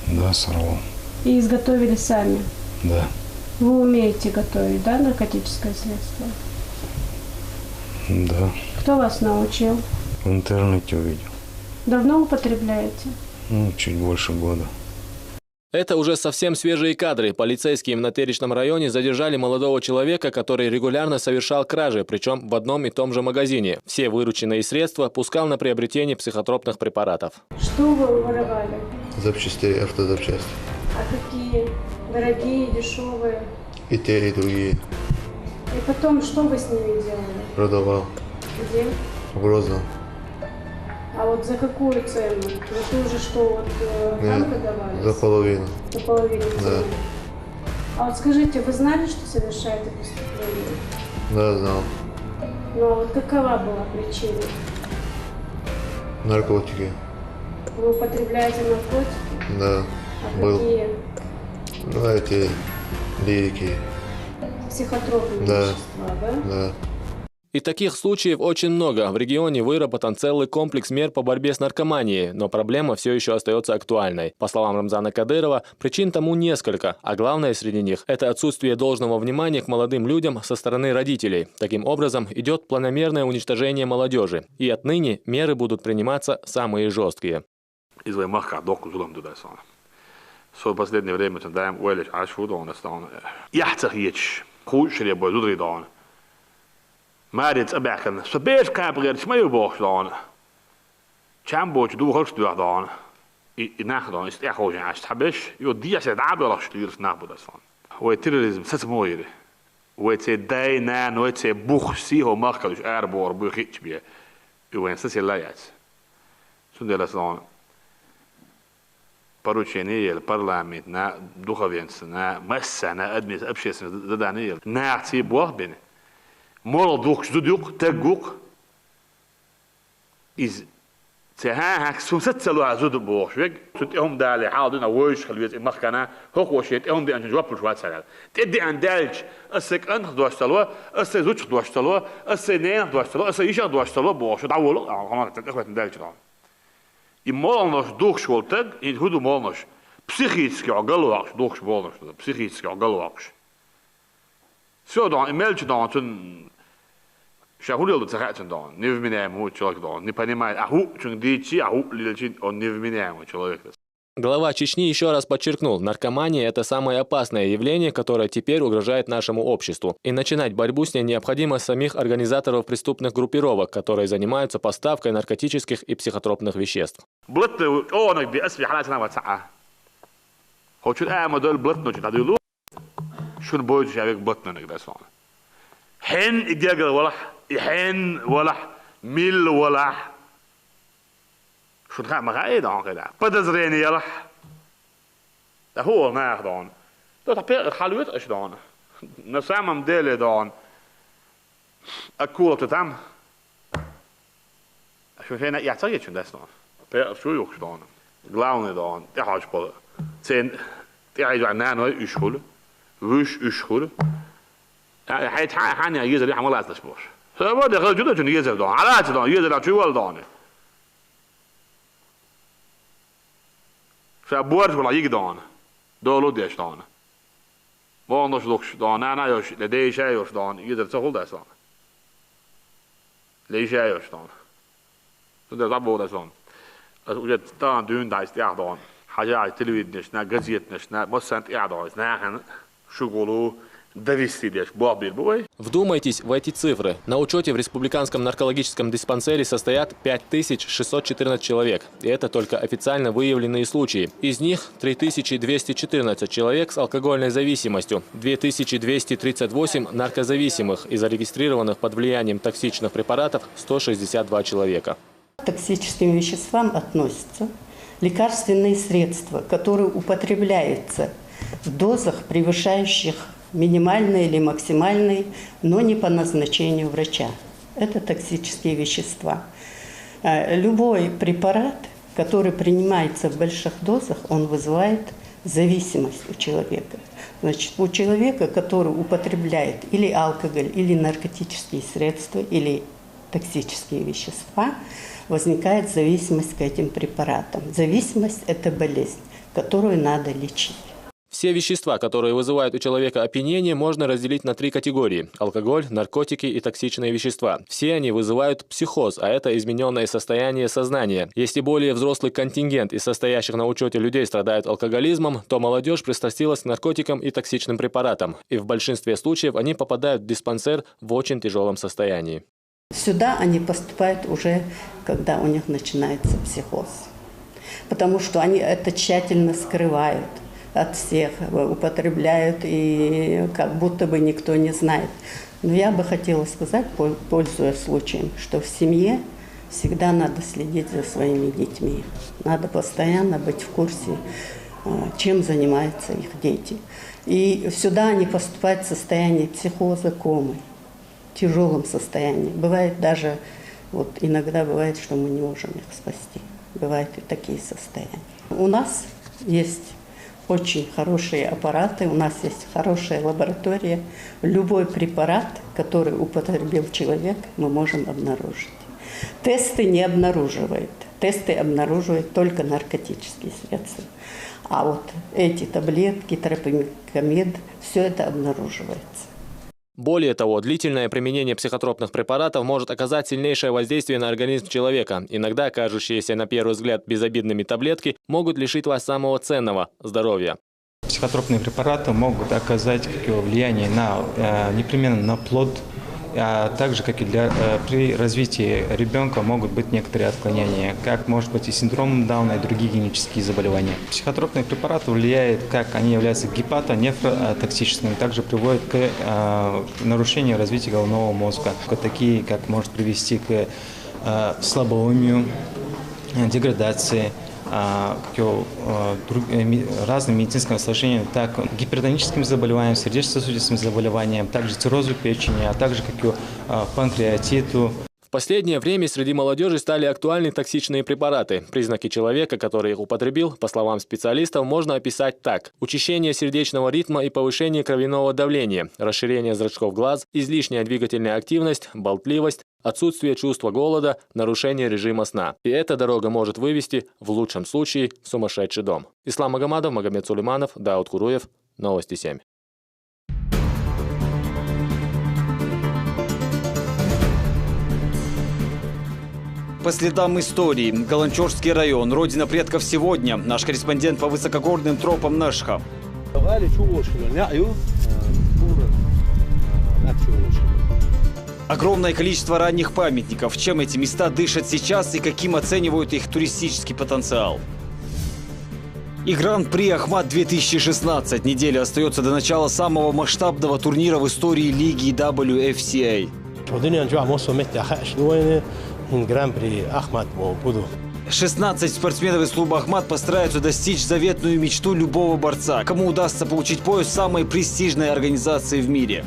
Да, сорвал. И изготовили сами? Да. Вы умеете готовить, да, наркотическое средство? Да. Кто вас научил? В интернете увидел. Давно употребляете? Чуть больше года. Это уже совсем свежие кадры. Полицейские в Натеричном районе задержали молодого человека, который регулярно совершал кражи, причем в одном и том же магазине. Все вырученные средства пускал на приобретение психотропных препаратов. Что вы воровали? Запчастей, автозапчасти. А какие? Дорогие, дешевые? И те, и другие. И потом, что вы с ними делали? Продавал. Где? В Грозном. А вот за какую цену? За ту же, что вот там продавались? За половину. За половину цены? Да. А вот скажите, вы знали, что совершаете преступление? Да, знал. Ну а вот какова была причина? Наркотики. Вы употребляете наркотики? Да. А был. какие? Ну, эти лирики. Психотропные да. вещества, да? Да. И таких случаев очень много. В регионе выработан целый комплекс мер по борьбе с наркоманией, но проблема все еще остается актуальной. По словам Рамзана Кадырова, причин тому несколько, а главное среди них – это отсутствие должного внимания к молодым людям со стороны родителей. Таким образом, идет планомерное уничтожение молодежи. И отныне меры будут приниматься самые жесткие. В последнее время Marit abekken, so beers kaper smeeuwboog staan. Chambootje doe ook stuur dan. In nacht dan is het echt gewoon als het habis. Je die als het aanbellen stuurt naar dat van. Hoe terrorisme zet mooi. Hoe het ze day na nooit ze boeg zie hoe mag dus aardboor burgetje bij. U wens dat ze leidt. Zo dat is dan. Поручение парламент на духовенство, на масса, на общественное задание. На акции бог бен. Молодух, ждук, тегук из تهاك سوست سلوا عزود بوش ويج سوت يوم دالي حاضنا ويش خلويت مخكنا هو وشيت يوم دي أن جواب شوات سلال تدي أن دالج أسك أن خدوش سلوا أس زوج خدوش سلوا أس نين خدوش سلوا أس يش خدوش سلوا بوش تعول أنا تأخذت من دالج طبعا يمالناش دوخ شولتج يهودو مالناش psychiski عقلواش دوخش مالناش psychiski عقلواش شو ده إمالش ده عشان شهولي اللي تسخت ده نيف منام هو تشلك ده نبني ما أهو شن ديتشي أهو للشيء أو نيف منام وتشلك Глава Чечни еще раз подчеркнул, наркомания – это самое опасное явление, которое теперь угрожает нашему обществу. И начинать борьбу с ней необходимо самих организаторов преступных группировок, которые занимаются поставкой наркотических и психотропных веществ. شو نخاف مغايد عن كده بدزريني يلا ده هو ناخ دون ده تبيع الحلويات ايش دون نسمع مديل دون اكول تتعم شو هنا يعتقد شو ده دون بيع شو يوكش دون غلاون دون ده حاج بول سين تعيد عنا نو يشخل وش يشخل حيت حاني يجي اللي عمل اصلش بوش هو ده غير جدا يجي دون على دون يجي لا شو دون فبورج ولا يقدون دولو ديش دون وانش لوكش دون انا يوش لدي شيء يوش دون يقدر تقول ده دون لي شيء يوش دون ده زبو ده دون وجد دان دون دايس يا دون حاجه تلويد نشنا غزيت نشنا مسنت يا دون ناخن شغلو Вдумайтесь в эти цифры. На учете в Республиканском наркологическом диспансере состоят 5614 человек. И это только официально выявленные случаи. Из них 3214 человек с алкогольной зависимостью, 2238 наркозависимых и зарегистрированных под влиянием токсичных препаратов 162 человека. К токсическим веществам относятся лекарственные средства, которые употребляются в дозах, превышающих минимальные или максимальные, но не по назначению врача. Это токсические вещества. Любой препарат, который принимается в больших дозах, он вызывает зависимость у человека. Значит, у человека, который употребляет или алкоголь, или наркотические средства, или токсические вещества, возникает зависимость к этим препаратам. Зависимость – это болезнь, которую надо лечить. Все вещества, которые вызывают у человека опьянение, можно разделить на 3 категории – алкоголь, наркотики и токсичные вещества. Все они вызывают психоз, а это измененное состояние сознания. Если более взрослый контингент из состоящих на учете людей страдают алкоголизмом, то молодежь пристрастилась к наркотикам и токсичным препаратам. И в большинстве случаев они попадают в диспансер в очень тяжелом состоянии. Сюда они поступают уже, когда у них начинается психоз. Потому что они это тщательно скрывают от всех, употребляют, и как будто бы никто не знает. Но я бы хотела сказать, пользуясь случаем, что в семье всегда надо следить за своими детьми. Надо постоянно быть в курсе, чем занимаются их дети. И сюда они поступают в состоянии психоза, комы, в тяжелом состоянии. Бывает даже, вот иногда бывает, что мы не можем их спасти. Бывают и такие состояния. У нас есть очень хорошие аппараты, у нас есть хорошая лаборатория. Любой препарат, который употребил человек, мы можем обнаружить. Тесты не обнаруживают. Тесты обнаруживают только наркотические средства. А вот эти таблетки, тропимикамид, все это обнаруживается. Более того, длительное применение психотропных препаратов может оказать сильнейшее воздействие на организм человека. Иногда кажущиеся на первый взгляд безобидными таблетки могут лишить вас самого ценного – здоровья. Психотропные препараты могут оказать влияние непременно на плод, а также как и при развитии ребенка могут быть некоторые отклонения, как может быть и синдром Дауна и другие генетические заболевания. Психотропные препараты влияют, как они являются гепатонефротоксическими, также приводят к нарушению развития головного мозга, такие как может привести к слабоумию, деградации, разным медицинским осложнениям, так гипертоническим заболеваниям, сердечно-сосудистым заболеваниям, также циррозу печени, а также панкреатиту. В последнее время среди молодежи стали актуальны токсичные препараты. Признаки человека, который их употребил, по словам специалистов, можно описать так. Учащение сердечного ритма и повышение кровяного давления, расширение зрачков глаз, излишняя двигательная активность, болтливость, отсутствие чувства голода, нарушение режима сна. И эта дорога может вывести, в лучшем случае, в сумасшедший дом. Ислам Магомадов, Магомед Сулейманов, Дауд Куруев. Новости 7. По следам истории. Галанчорский район. Родина предков сегодня. Наш корреспондент по высокогорным тропам Нашха. Огромное количество ранних памятников. Чем эти места дышат сейчас и каким оценивают их туристический потенциал? И Гран-при Ахмат-2016. Неделя остается до начала самого масштабного турнира в истории лиги WFCA. 16 спортсменов из клуба «Ахмат» постараются достичь заветную мечту любого борца. Кому удастся получить пояс самой престижной организации в мире.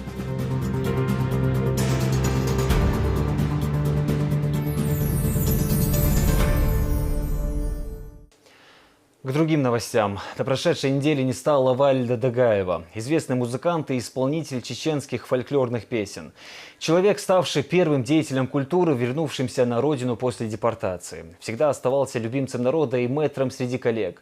К другим новостям. На прошедшей неделе не стало Валида Дагаева, известный музыкант и исполнитель чеченских фольклорных песен. Человек, ставший первым деятелем культуры, вернувшимся на родину после депортации. Всегда оставался любимцем народа и мэтром среди коллег.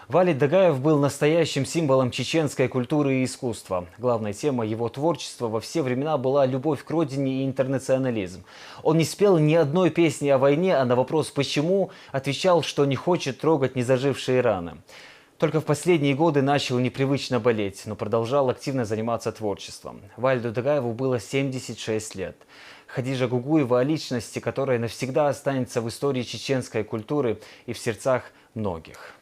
Валид Дагаев был настоящим символом чеченской культуры и искусства. Главной темой его творчества во все времена была любовь к родине и интернационализм. Он не спел ни одной песни о войне, а на вопрос «почему?» отвечал, что не хочет трогать незажившие раны. Только в последние годы начал непривычно болеть, но продолжал активно заниматься творчеством. Валиду Дагаеву было 76 лет. Хадижа Гугуева о личности, которая навсегда останется в истории чеченской культуры и в сердцах многих.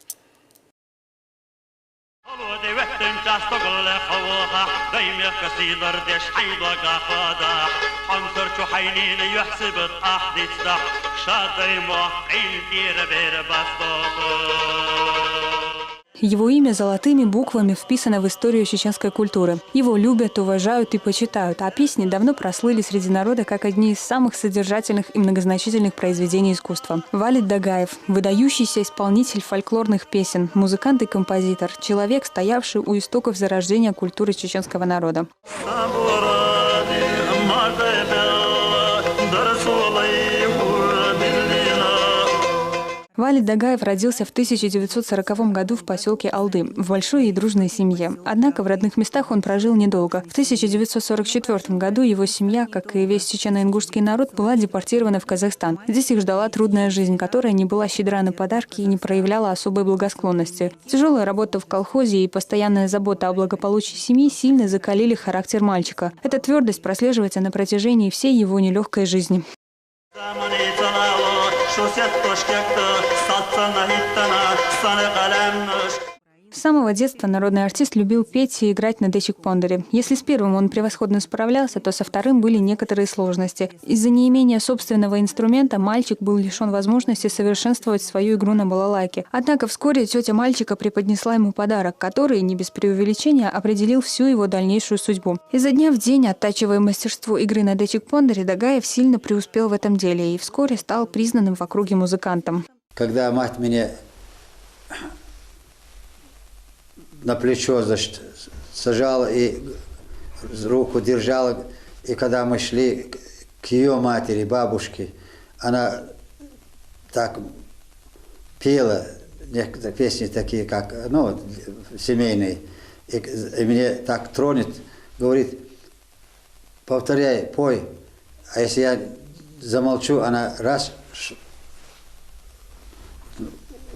Его имя золотыми буквами вписано в историю чеченской культуры. Его любят, уважают и почитают, а песни давно прослыли среди народа как одни из самых содержательных и многозначительных произведений искусства. Валид Дагаев – выдающийся исполнитель фольклорных песен, музыкант и композитор, человек, стоявший у истоков зарождения культуры чеченского народа. Валид Дагаев родился в 1940 году в поселке Алды, в большой и дружной семье. Однако в родных местах он прожил недолго. В 1944 году его семья, как и весь чечено-ингушский народ, была депортирована в Казахстан. Здесь их ждала трудная жизнь, которая не была щедра на подарки и не проявляла особой благосклонности. Тяжелая работа в колхозе и постоянная забота о благополучии семьи сильно закалили характер мальчика. Эта твердость прослеживается на протяжении всей его нелегкой жизни. С самого детства народный артист любил петь и играть на дечик-пондере. Если с первым он превосходно справлялся, то со вторым были некоторые сложности. Из-за неимения собственного инструмента мальчик был лишен возможности совершенствовать свою игру на балалайке. Однако вскоре тетя мальчика преподнесла ему подарок, который, не без преувеличения, определил всю его дальнейшую судьбу. Изо дня в день, оттачивая мастерство игры на дечик-пондере, Дагаев сильно преуспел в этом деле и вскоре стал признанным в округе музыкантом. Когда мать меня на плечо, значит, сажала и руку держала. И когда мы шли к ее матери, бабушке, она так пела некоторые песни такие, как, ну, семейные. И мне так тронет, говорит, повторяй, пой. А если я замолчу, она раз,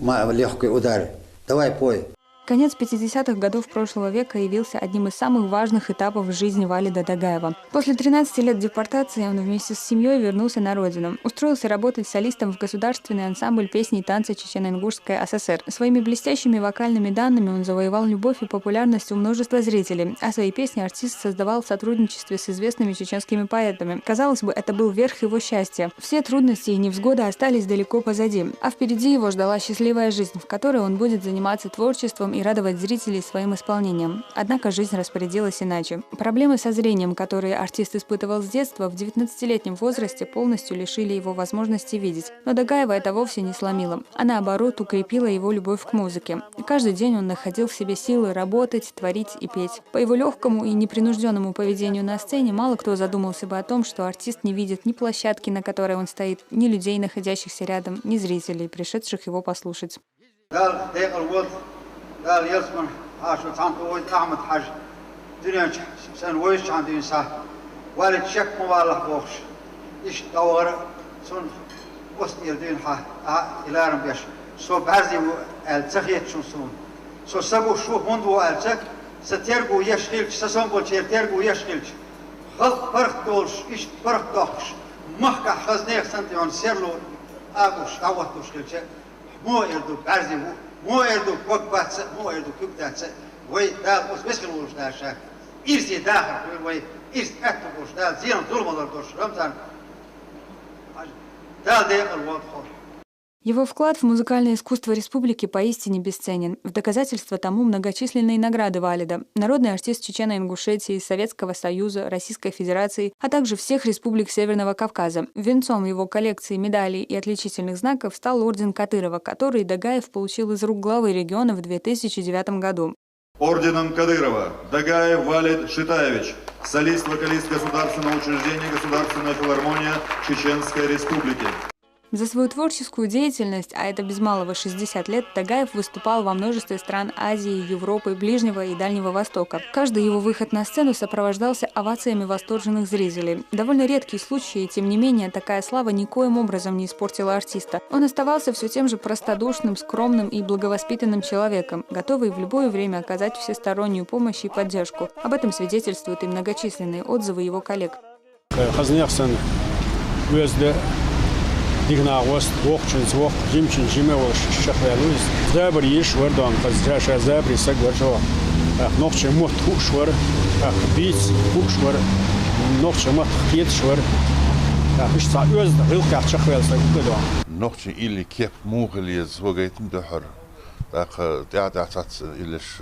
легкий удар. Давай, пой. Конец 50-х годов прошлого века явился одним из самых важных этапов в жизни Валида Дагаева. После 13 лет депортации он вместе с семьей вернулся на родину. Устроился работать солистом в государственный ансамбль песни и танца Чечено-Ингушской ССР. Своими блестящими вокальными данными он завоевал любовь и популярность у множества зрителей, а свои песни артист создавал в сотрудничестве с известными чеченскими поэтами. Казалось бы, это был верх его счастья. Все трудности и невзгоды остались далеко позади, а впереди его ждала счастливая жизнь, в которой он будет заниматься творчеством и радовать зрителей своим исполнением. Однако жизнь распорядилась иначе. Проблемы со зрением, которые артист испытывал с детства, в 19-летнем возрасте полностью лишили его возможности видеть. Но Дагаева это вовсе не сломило, а наоборот укрепила его любовь к музыке. И каждый день он находил в себе силы работать, творить и петь. По его легкому и непринужденному поведению на сцене мало кто задумался бы о том, что артист не видит ни площадки, на которой он стоит, ни людей, находящихся рядом, ни зрителей, пришедших его послушать. قال يصبر عاشوا تانتو وين أحمد حاج دنيا سن ويش عندي إنسان والد شك مبالغ بوخش إيش دور سن وست يردين إلارم بيش سو بعزي التخيت شو سون سو سبو شو هندو التك ستيرجو يشغلك سسنبول تيرجو يشغلك خلق فرق دولش إيش فرق دولش محكا خزنيك سنتيون سيرلو أبوش عوضوش كلش مو يردو بعزي مو يردو كوكبات مو يردو كوكبات وي دال بس كلوش داشا إرسي داخل وي إرس أتوش دال زين ظلم دالش رمضان دال ديق الوضع. Его вклад в музыкальное искусство республики поистине бесценен. В доказательство тому многочисленные награды Валида. Народный артист Чечено-Ингушетии, Советского Союза, Российской Федерации, а также всех республик Северного Кавказа. Венцом его коллекции медалей и отличительных знаков стал орден Кадырова, который Дагаев получил из рук главы региона в 2009 году. Орденом Кадырова Дагаев Валид Шитаевич, солист-вокалист Государственного учреждения Государственная филармония Чеченской Республики. За свою творческую деятельность, а это без малого 60 лет, Дагаев выступал во множестве стран Азии, Европы, Ближнего и Дальнего Востока. Каждый его выход на сцену сопровождался овациями восторженных зрителей. Довольно редкий случай, и тем не менее такая слава никоим образом не испортила артиста. Он оставался все тем же простодушным, скромным и благовоспитанным человеком, готовый в любое время оказать всестороннюю помощь и поддержку. Об этом свидетельствуют и многочисленные отзывы его коллег. Дигнавост, вокчин, звук, жимчин, жимевош, шахвелуз. Забр еш вардан, казжаша забри сагваржо. Нохче мот хушвар, биц хушвар, нохче мот хит швар. Ишта өз рилках шахвел сагведо. Нохче или кеп мухли звугайтн дохар. Так театат илиш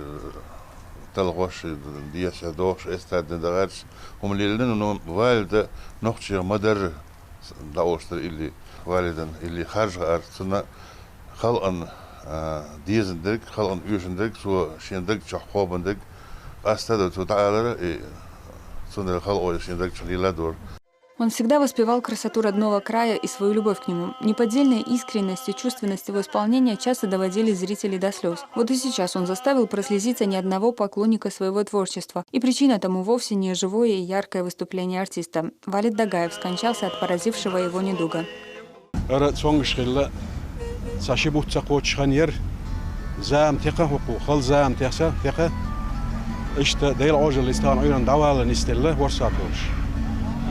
تلغوش دياش دوش استاد ندغرش هم ليلن والد نخشي مدر داوشتر اللي والدن اللي خارج ارتنا خلقن ديزندك خلقن يوشندك سو شيندك شحوبندك استاد تعالى سنر خلقو شيندك ليلادور. Он всегда воспевал красоту родного края и свою любовь к нему. Неподдельная искренность и чувственность его исполнения часто доводили зрителей до слез. Вот и сейчас он заставил прослезиться ни одного поклонника своего творчества. И причина тому вовсе не живое и яркое выступление артиста. Валид Дагаев скончался от поразившего его недуга.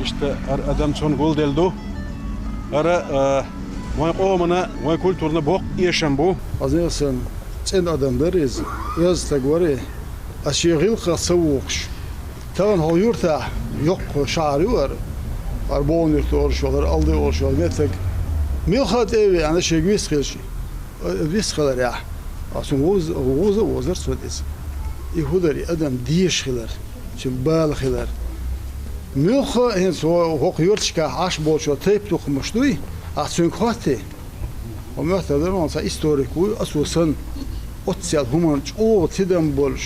İşte adam son gol deldu. Ara moy qomuna, moy kulturna bok yaşam bu. Azersen sen adamlar iz. Öz tagwari aşigil qasawuqsh. Tan hoyurta yok şari var. Arbon yurtor şolar aldı ol şol metek. Milxat evi ana şegvis qilshi. Vis qalar ya. Asun wozar sodis. İhudari adam diyeş qilar. Çimbal qilar. Milcha hen so hoqyurtska ash bolsho tep tuqmushdui atsun khate. O möhtader on sa historiku asusan otsial human o tidam bolsh.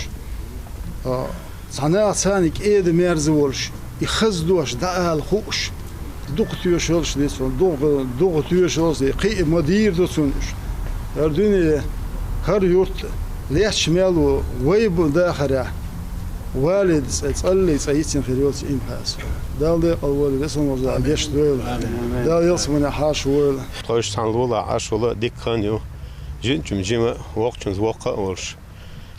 Sana sanik ed merz bolsh. I khazdosh da'al khush. Duqtuyo sholsh deson duqtuyo sholsh qi modir dosunsh. Erduni har yurt leshmelu wayb dakhara. والد صلي صيتين في اليوم إمهاس دالي أول اسمه وزع جيش دويل دالي يصمنا حاش ويل طايش عن الوضع عاش ولا ديكانيو جنتم جمع وقتن وقع ورش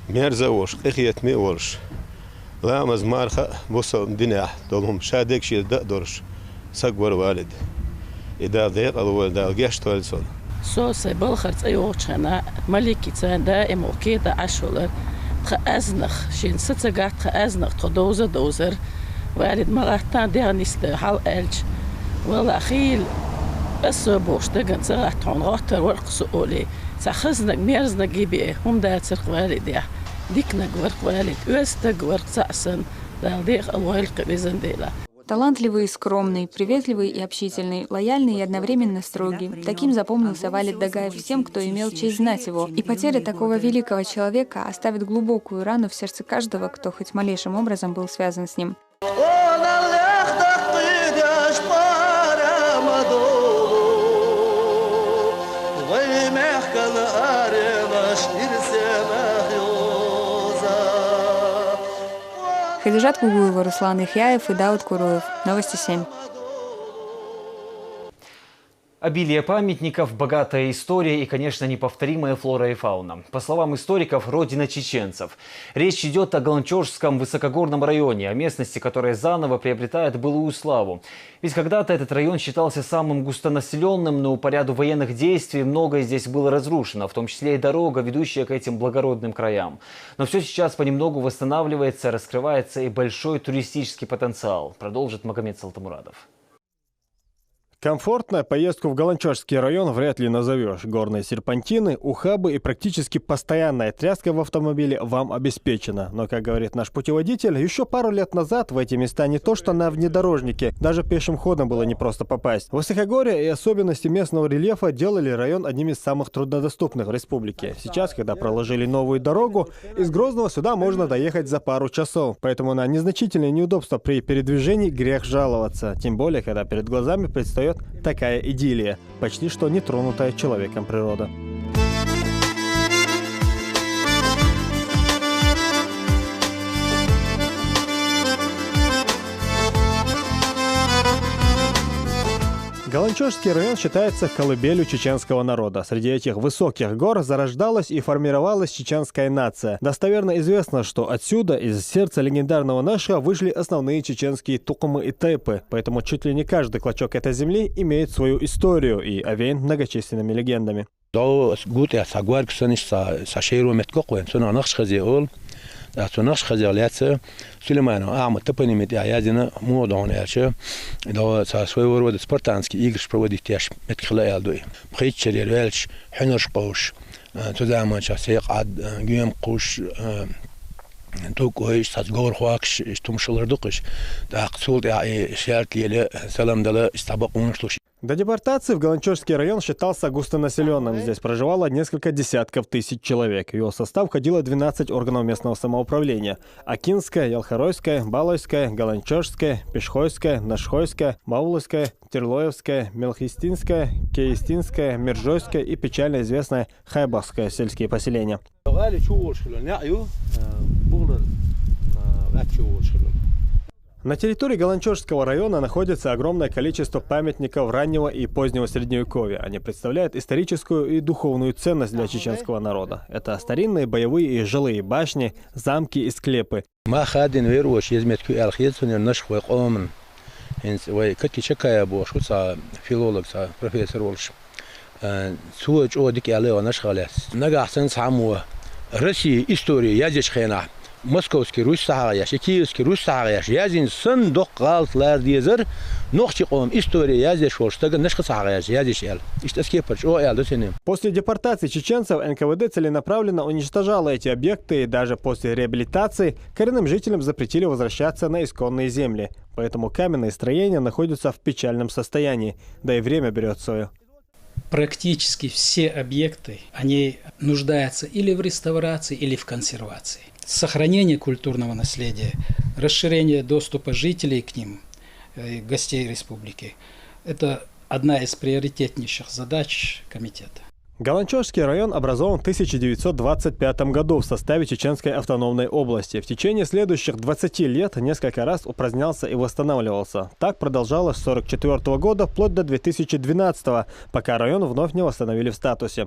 ميرزا ورش قيخيت مي ورش لا مزمارخة بوصل دنيا دولهم شادك شيء دورش سقور والد إذا ضيق الأول دال جيش تويلسون سوسي بالخرط أيوتشنا ملكي تان دائم وكيدا عشولر خأزنخ شين ستجات خأزنخ تدوزر دوزر والد مراتان ديانيست حال ألج ولا خيل السبوش تجن سرعتون غاتر ورقصولي سخزنك ميرزنك جيبي هم ده ترق والد يا ديكنك ورق والد وستج ورق سأسن دالديخ الوالق بزن ديلا. Талантливый и скромный, приветливый и общительный, лояльный и одновременно строгий. Таким запомнился Валид Дагаев всем, кто имел честь знать его. И потеря такого великого человека оставит глубокую рану в сердце каждого, кто хоть малейшим образом был связан с ним. Хадижат Кугуева, Руслан Ихяев и Дауд Куруев. Новости 7. Обилие памятников, богатая история и, конечно, неповторимая флора и фауна. По словам историков, родина чеченцев. Речь идет о Галанчожском высокогорном районе, о местности, которая заново приобретает былую славу. Ведь когда-то этот район считался самым густонаселенным, но по ряду военных действий многое здесь было разрушено, в том числе и дорога, ведущая к этим благородным краям. Но все сейчас понемногу восстанавливается, раскрывается и большой туристический потенциал, продолжит Магомед Салтамурадов. Комфортно поездку в Галанчожский район вряд ли назовешь. Горные серпантины, ухабы и практически постоянная тряска в автомобиле вам обеспечена. Но, как говорит наш путеводитель, еще пару лет назад в эти места не то что на внедорожнике, даже пешим ходом было непросто попасть. Высокогорье и особенности местного рельефа делали район одним из самых труднодоступных в республике. Сейчас, когда проложили новую дорогу, из Грозного сюда можно доехать за пару часов. Поэтому на незначительные неудобства при передвижении грех жаловаться. Тем более, когда перед глазами предстает такая идиллия, почти что нетронутая человеком природа. Галанчожский район считается колыбелью чеченского народа. Среди этих высоких гор зарождалась и формировалась чеченская нация. Достоверно известно, что отсюда, из сердца легендарного Нэша, вышли основные чеченские тукумы и тайпы. Поэтому чуть ли не каждый клочок этой земли имеет свою историю и овеян многочисленными легендами. Наш хозяйство Сулейману Ахмад топонимит ядина модон эльче до своего рода спартанские игры проводит тяж метхлаэлдуй притчер эльч хинуш пауш туда мы сейчас ад гем куш тукоиш сазгор хуакш штумшылырдыкыш да ксул я шерт еле салам дала истабак уншлуш. До депортации в Галанчожский район считался густонаселенным. Здесь проживало несколько десятков тысяч человек. В его состав входило 12 органов местного самоуправления. Акинское, Ялхоройское, Балойское, Галанчожское, Пешхойское, Нашхойское, Мауловское, Терлоевское, Мелхистинское, Кеистинское, Миржойское и печально известное Хайбахское сельские поселения. На территории Галанчожского района находится огромное количество памятников раннего и позднего средневековья. Они представляют историческую и духовную ценность для чеченского народа. Это старинные боевые и жилые башни, замки и склепы. Россия история язычхена. Московский Русь сагаяш, Киевский Русь сагаяш. Язин сын доққалтлар дезер, нохчиқом история языш волштага нешқа сагаяш, язышел. Иштаскепарч, о элдосенем. После депортации чеченцев НКВД целенаправленно уничтожало эти объекты, и даже после реабилитации коренным жителям запретили возвращаться на исконные земли. Поэтому каменные строения находятся в печальном состоянии, да и время берет свое. Практически все объекты, они нуждаются или в реставрации, или в консервации. Сохранение культурного наследия, расширение доступа жителей к ним, гостей республики – это одна из приоритетнейших задач комитета. Галанчожский район образован в 1925 году в составе Чеченской автономной области. В течение следующих 20 лет несколько раз упразднялся и восстанавливался. Так продолжалось с 1944 года вплоть до 2012, пока район вновь не восстановили в статусе.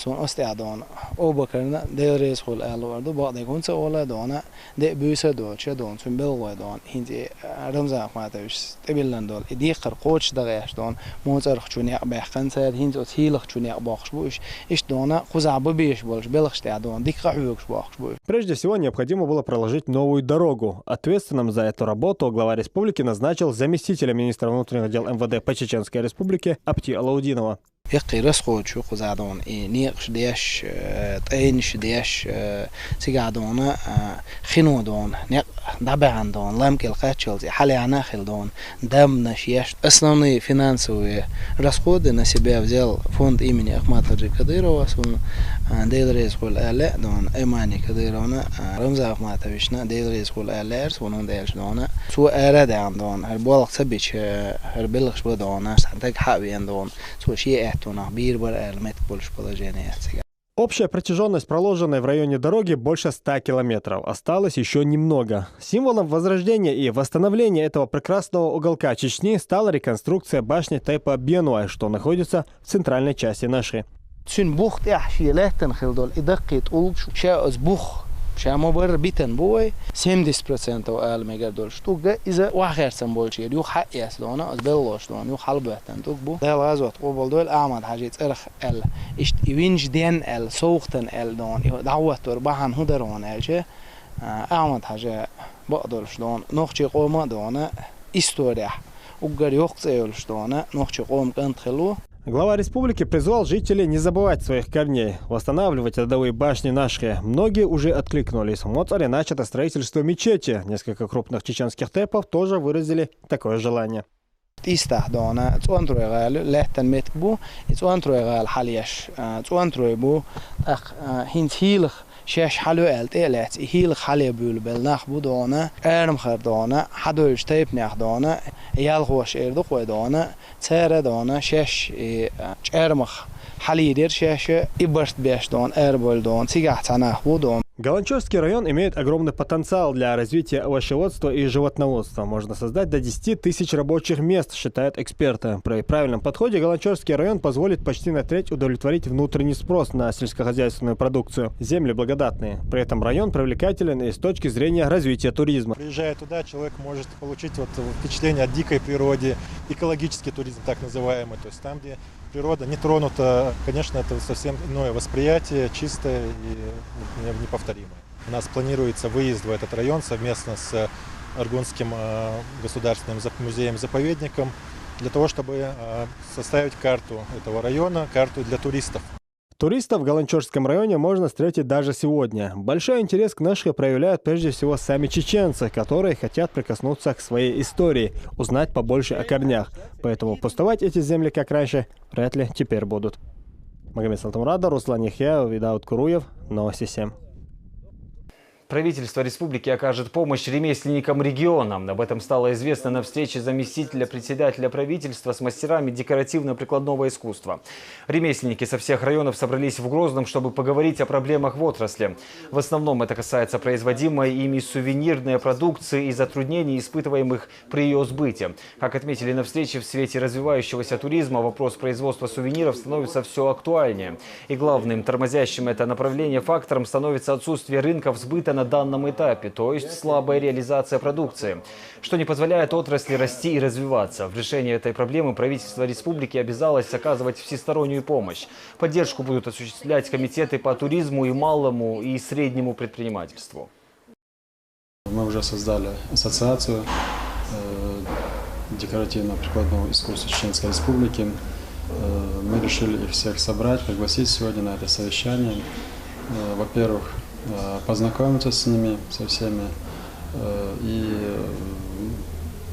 Son остеадон обокерна дерес хол алварду баде гонца ола дона де büse doche don zum belwa don hindi рамза хматавиш тебелландол идиқар коч дагаш don мозар хчуни бахкан сад хинд отхилх чуни бахш буш иш дона хузабу биш болж белхштеадон дикка хуйш бахш буш. Прежде всего необходимо было проложить новую дорогу. Ответственным за эту работу глава республики назначил заместителя министра внутренних дел МВД по Чеченской республике Апти Алаудинова. يقيرس خود شو خزادون نيقش ديش تأينش ديش سيقادون خنودون نيق دبعندون لامكل قاتشلزي حالي عنا خلدون دم نشيش основные финансовые расходы на себя взял фонд имени Ахмата Кадырова сон дейлрез хол але дон эмани Кадыровна Рамза Ахматовична дейлрез хол але сон дейлш дона су арада дон هر بالغ سبيش هر بلغش بدون سانتك حابي دون سو شيء Общая протяженность проложенной в районе дороги больше 100 километров. Осталось еще немного. Символом возрождения и восстановления этого прекрасного уголка Чечни стала реконструкция башни Тайпа-Бенуай, что находится в центральной части Наши. شما بر بیتن بوی 70% آل میگر دلش تو گه از واخر سمبول شیر یو حقی اصلونه از بلوش دون یو حال بهتن تو بو دل غازوت قبل دول آمد حاجت ارخ ال اشت وینج دین ال سوختن ال دون دعوت ور بحن هدرون الچه آمد حاجه بقدرش دون نخچی قوم دونه استوريح وقر يخصيولش دونه نخچی قوم كنت خلو. Глава республики призвал жителей не забывать своих корней, восстанавливать родовые башни Наши. Многие уже откликнулись. В Моцаре начато строительство мечети. Несколько крупных чеченских тэпов тоже выразили такое желание. شش حلو التالت هيل خالي بول بالنخ بودانه ارم خردانه حدوش تيب نخدانه يالغوش اردو قويدانه تسير دانه شش ارمخ حليدير شش иберт бештон эрбольдон сигахтанах будон. Галанчевский район имеет огромный потенциал для развития овощеводства и животноводства. Можно создать до 10 тысяч рабочих мест, считают эксперты. При правильном подходе Галанчевский район позволит почти на треть удовлетворить внутренний спрос на сельскохозяйственную продукцию. Земли благодатные. При этом район привлекателен и с точки зрения развития туризма. Приезжая туда, человек может получить впечатление о дикой природе, экологический туризм так называемый. То есть там, где природа не тронута, конечно, это совсем иное восприятие, чистое и неповторимое. У нас планируется выезд в этот район совместно с Аргунским государственным музеем-заповедником для того, чтобы составить карту этого района, карту для туристов. Туристов в Галанчевском районе можно встретить даже сегодня. Большой интерес к Наши проявляют прежде всего сами чеченцы, которые хотят прикоснуться к своей истории, узнать побольше о корнях. Поэтому пустовать эти земли, как раньше, вряд ли теперь будут. Магомед Салтамурада, Руслан Яхьяев, Видаут Куруев, Новости 7. Правительство республики окажет помощь ремесленникам региона. Об этом стало известно на встрече заместителя председателя правительства с мастерами декоративно-прикладного искусства. Ремесленники со всех районов собрались в Грозном, чтобы поговорить о проблемах в отрасли. В основном это касается производимой ими сувенирной продукции и затруднений, испытываемых при ее сбыте. Как отметили на встрече, в свете развивающегося туризма вопрос производства сувениров становится все актуальнее. И главным тормозящим это направление фактором становится отсутствие рынков сбыта на данном этапе, то есть слабая реализация продукции, что не позволяет отрасли расти и развиваться. В решении этой проблемы правительство республики обязалось оказывать всестороннюю помощь. Поддержку будут осуществлять комитеты по туризму и малому и среднему предпринимательству. Мы уже создали ассоциацию декоративно-прикладного искусства Чеченской Республики. Мы решили их всех собрать, пригласить сегодня на это совещание. Во-первых, познакомиться с ними, со всеми, и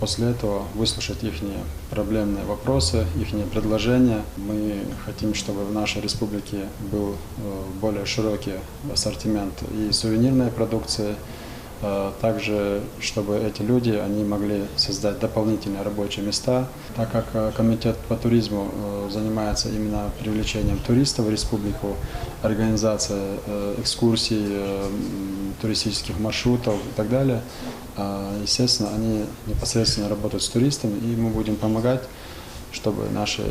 после этого выслушать их проблемные вопросы, их предложения. Мы хотим, чтобы в нашей республике был более широкий ассортимент и сувенирной продукции, также, чтобы эти люди они могли создать дополнительные рабочие места, так как комитет по туризму занимается именно привлечением туристов в республику, организацией экскурсий, туристических маршрутов и так далее. Естественно, они непосредственно работают с туристами, и мы будем помогать, чтобы наши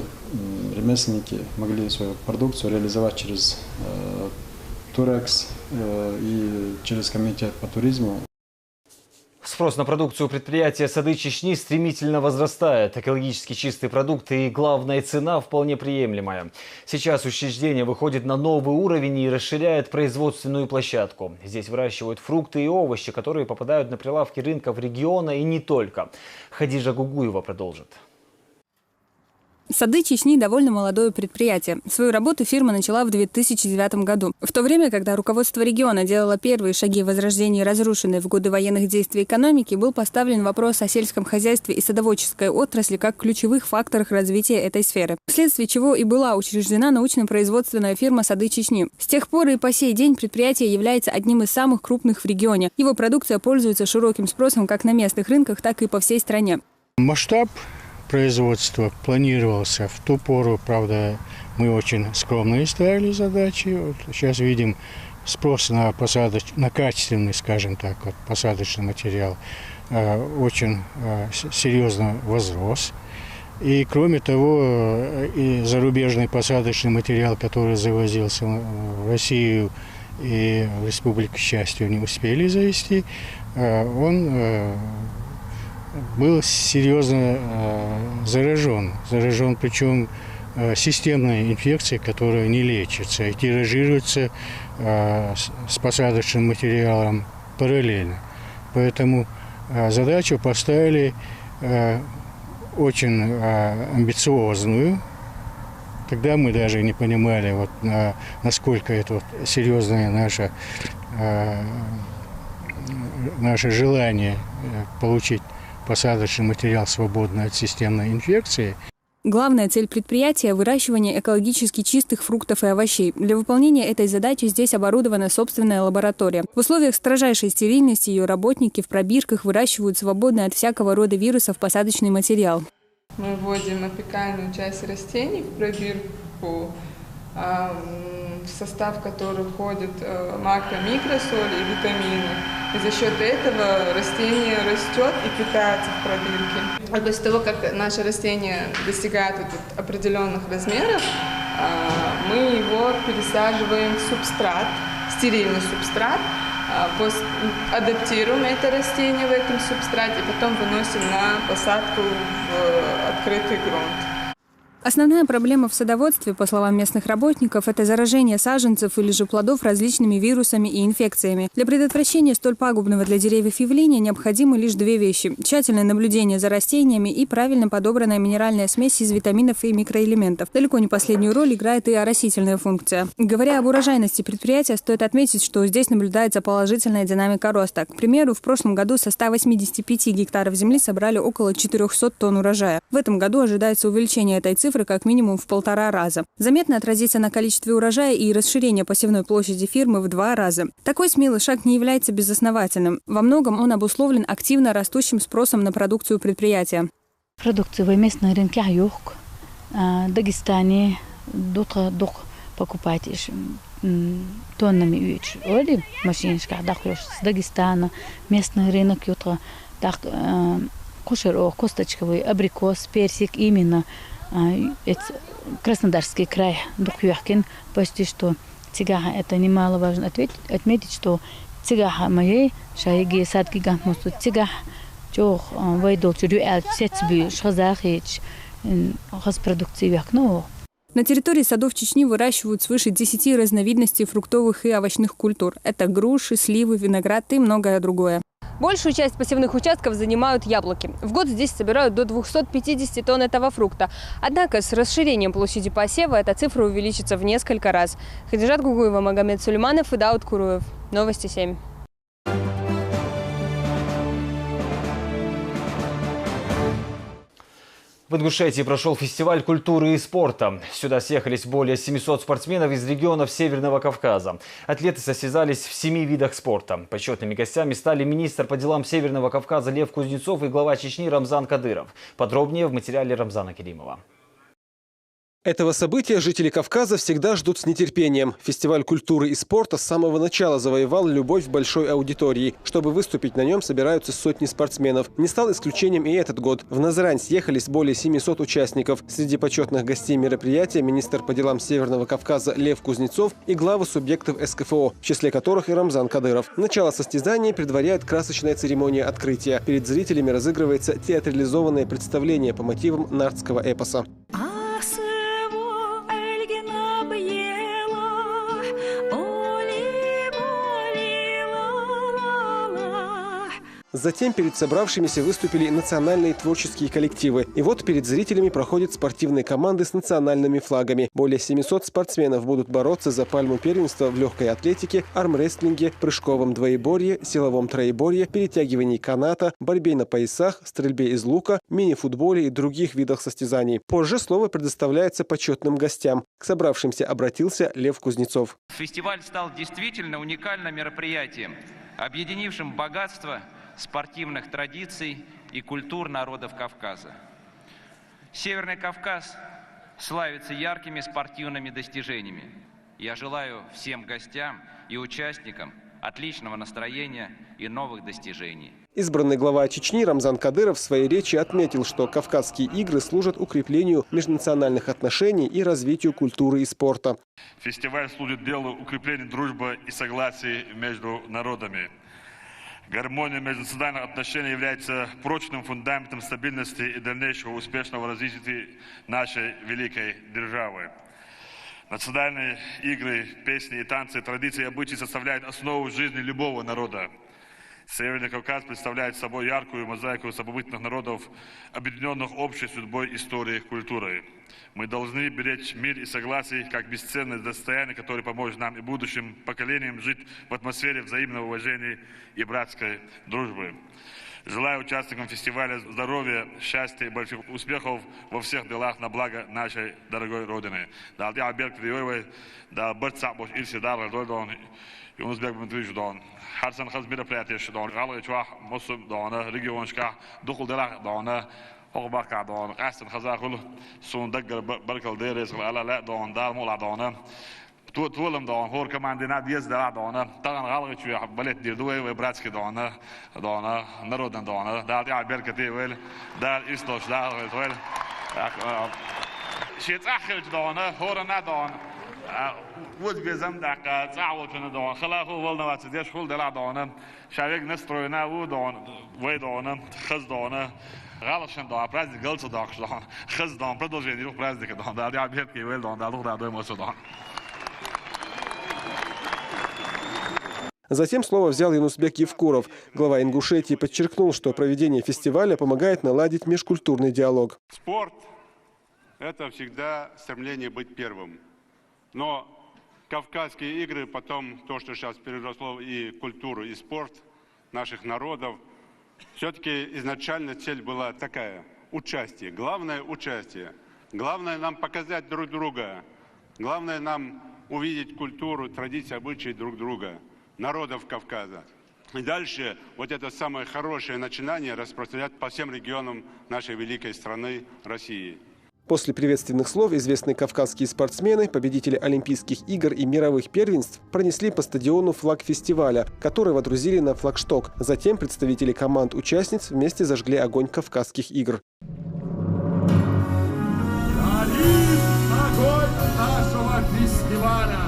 ремесленники могли свою продукцию реализовать через Турекс и через комитет по туризму. Спрос на продукцию предприятия «Сады Чечни» стремительно возрастает. Экологически чистые продукты и, главная цена вполне приемлемая. Сейчас учреждение выходит на новый уровень и расширяет производственную площадку. Здесь выращивают фрукты и овощи, которые попадают на прилавки рынков региона и не только. Хадижа Гугуева продолжит. «Сады Чечни» – довольно молодое предприятие. Свою работу фирма начала в 2009 году. В то время, когда руководство региона делало первые шаги в возрождении разрушенной в годы военных действий экономики, был поставлен вопрос о сельском хозяйстве и садоводческой отрасли как ключевых факторах развития этой сферы. Вследствие чего и была учреждена научно-производственная фирма «Сады Чечни». С тех пор и по сей день предприятие является одним из самых крупных в регионе. Его продукция пользуется широким спросом как на местных рынках, так и по всей стране. Масштаб производства планировался в ту пору, правда, мы очень скромные ставили задачи. Вот сейчас видим спрос на качественный, скажем так, вот, посадочный материал очень серьезно возрос. И кроме того, и зарубежный посадочный материал, который завозился в Россию и в Республику, к счастью, не успели завезти, он был серьезно заражен, причем системной инфекцией, которая не лечится и тиражируется с посадочным материалом параллельно. Поэтому задачу поставили очень амбициозную. Тогда мы даже не понимали, вот, насколько это вот серьезное наше желание получить посадочный материал, свободный от системной инфекции. Главная цель предприятия – выращивание экологически чистых фруктов и овощей. Для выполнения этой задачи здесь оборудована собственная лаборатория. В условиях строжайшей стерильности ее работники в пробирках выращивают свободный от всякого рода вирусов посадочный материал. Мы вводим опекальную часть растений в пробирку, в состав которой входят макро-микросоли и витамины. И за счет этого растение растет и питается в пробирке. А после того, как наше растение достигает определенных размеров, мы его пересаживаем в субстрат, стерильный субстрат, адаптируем это растение в этом субстрате и потом выносим на посадку в открытый грунт. Основная проблема в садоводстве, по словам местных работников, это заражение саженцев или же плодов различными вирусами и инфекциями. Для предотвращения столь пагубного для деревьев явления необходимы лишь две вещи – тщательное наблюдение за растениями и правильно подобранная минеральная смесь из витаминов и микроэлементов. Далеко не последнюю роль играет и оросительная функция. Говоря об урожайности предприятия, стоит отметить, что здесь наблюдается положительная динамика роста. К примеру, в прошлом году со 185 гектаров земли собрали около 400 тонн урожая. В этом году ожидается увеличение этой цифры как минимум в 1,5 раза. Заметно отразится на количестве урожая и расширение посевной площади фирмы в 2 раза. Такой смелый шаг не является безосновательным. Во многом он обусловлен активно растущим спросом на продукцию предприятия. Продукция в местном рынке юг. В Дагестане покупать тоннами машинка с Дагестана. Местный рынок ютро кушер, косточковый, абрикос, персик именно. Краснодарский край, Духюхкин, почти что цигага, это немаловажно отметить, что цигага моей, шаги сад гигант мосту цигага, чох, вайдол, чурюэл, сетсби, шазахич, хозпродукции вякно. На территории садов Чечни выращивают свыше 10 разновидностей фруктовых и овощных культур. Это груши, сливы, виноград и многое другое. Большую часть посевных участков занимают яблоки. В год здесь собирают до 250 тонн этого фрукта. Однако с расширением площади посева эта цифра увеличится в несколько раз. Хадижат Гугуева, Магомед Сулейманов и Дауд Куруев. Новости 7. В Ингушетии прошел фестиваль культуры и спорта. Сюда съехались более 700 спортсменов из регионов Северного Кавказа. Атлеты состязались в 7 видах спорта. Почетными гостями стали министр по делам Северного Кавказа Лев Кузнецов и глава Чечни Рамзан Кадыров. Подробнее в материале Рамзана Керимова. Этого события жители Кавказа всегда ждут с нетерпением. Фестиваль культуры и спорта с самого начала завоевал любовь большой аудитории. Чтобы выступить на нем, собираются сотни спортсменов. Не стал исключением и этот год. В Назрань съехались более 700 участников. Среди почетных гостей мероприятия министр по делам Северного Кавказа Лев Кузнецов и главы субъектов СКФО, в числе которых и Рамзан Кадыров. Начало состязания предваряет красочная церемония открытия. Перед зрителями разыгрывается театрализованное представление по мотивам нардского эпоса. Затем перед собравшимися выступили национальные творческие коллективы. И вот перед зрителями проходят спортивные команды с национальными флагами. Более 700 спортсменов будут бороться за пальму первенства в легкой атлетике, армрестлинге, прыжковом двоеборье, силовом троеборье, перетягивании каната, борьбе на поясах, стрельбе из лука, мини-футболе и других видах состязаний. Позже слово предоставляется почетным гостям. К собравшимся обратился Лев Кузнецов. Фестиваль стал действительно уникальным мероприятием, объединившим богатство спортивных традиций и культур народов Кавказа. Северный Кавказ славится яркими спортивными достижениями. Я желаю всем гостям и участникам отличного настроения и новых достижений. Избранный глава Чечни Рамзан Кадыров в своей речи отметил, что Кавказские игры служат укреплению межнациональных отношений и развитию культуры и спорта. Фестиваль служит делу укрепления дружбы и согласия между народами. Гармония межнациональных отношений является прочным фундаментом стабильности и дальнейшего успешного развития нашей великой державы. Национальные игры, песни и танцы, традиции и обычаи составляют основу жизни любого народа. Северный Кавказ представляет собой яркую мозаику самобытных народов, объединенных общей судьбой, историей, культурой. Мы должны беречь мир и согласие как бесценное достояние, которое поможет нам и будущим поколениям жить в атмосфере взаимного уважения и братской дружбы. Желаю участникам фестиваля здоровья, счастья и больших успехов во всех делах на благо нашей дорогой Родины. Харсан хаз мероприятие шдон, галый чуах мусум дона, регионшка, духл делах дона, хогбака дон, кастен хазахул, сун даггар баркал дерес, ала дон, дал мула дона. Туолам дон, хор командина диез дала дона, таган галый чуах балет дирдуэ ве братский дона, народен дона, дал я беркати вел, дал истош дал вел. Шит ахилч дона, хорана дон. وجزم دقة تعود شنو دون خلاص هو ولنا واتديش كل دلع دونه شارك نستروينا ودون ويدونه خز دونه غالشن دون برازي قلت داخش دون خز دون بدوجين يروح برازي كدون ده دي بيت كي ويل دون ده لغة ده موسو دون. Затем слово взял Юнусбек Евкуров. Глава Ингушетии подчеркнул, что проведение фестиваля помогает наладить межкультурный диалог. Спорт – это всегда стремление быть первым. Но Кавказские игры, потом то, что сейчас переросло и культуру, и спорт наших народов, все-таки изначально цель была такая – участие. Главное – участие. Главное нам показать друг друга. Главное нам увидеть культуру, традиции, обычаи друг друга, народов Кавказа. И дальше вот это самое хорошее начинание распространять по всем регионам нашей великой страны России. После приветственных слов известные кавказские спортсмены, победители Олимпийских игр и мировых первенств, пронесли по стадиону флаг фестиваля, который водрузили на флагшток. Затем представители команд-участниц вместе зажгли огонь Кавказских игр. Огонь нашего фестиваля!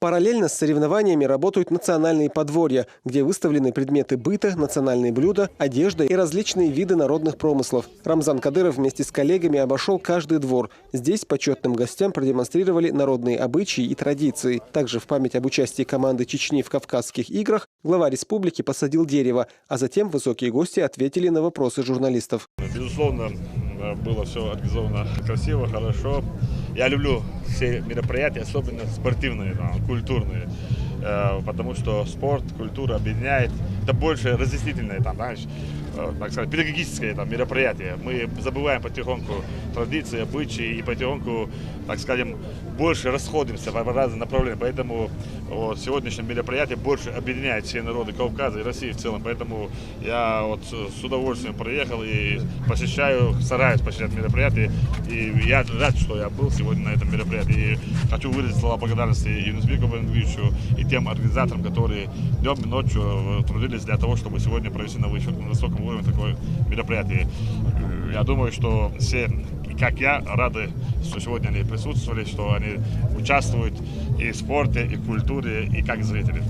Параллельно с соревнованиями работают национальные подворья, где выставлены предметы быта, национальные блюда, одежда и различные виды народных промыслов. Рамзан Кадыров вместе с коллегами обошел каждый двор. Здесь почетным гостям продемонстрировали народные обычаи и традиции. Также в память об участии команды Чечни в Кавказских играх глава республики посадил дерево, а затем высокие гости ответили на вопросы журналистов. Безусловно, было все организовано красиво, хорошо. Я люблю все мероприятия, особенно спортивные, культурные, потому что спорт, культура объединяет. Это больше разъяснительное, знаешь, так сказать, педагогическое мероприятие. Мы забываем потихоньку традиции, обычаи и потихоньку, так скажем, больше расходимся в разные направления. Поэтому сегодняшнее мероприятие больше объединяет все народы Кавказа и России в целом. Поэтому я с удовольствием приехал и посещаю, стараюсь посещать мероприятия. И я рад, что я был сегодня на этом мероприятии. И хочу выразить слова благодарности Юнусбеку Ивановичу и тем организаторам, которые днем и ночью трудились для того, чтобы сегодня провести на высоком уровне такое мероприятие. Я думаю, что все, как я, рады, что сегодня они присутствовали, что они участвуют и в спорте, и в культуре, и как зрители.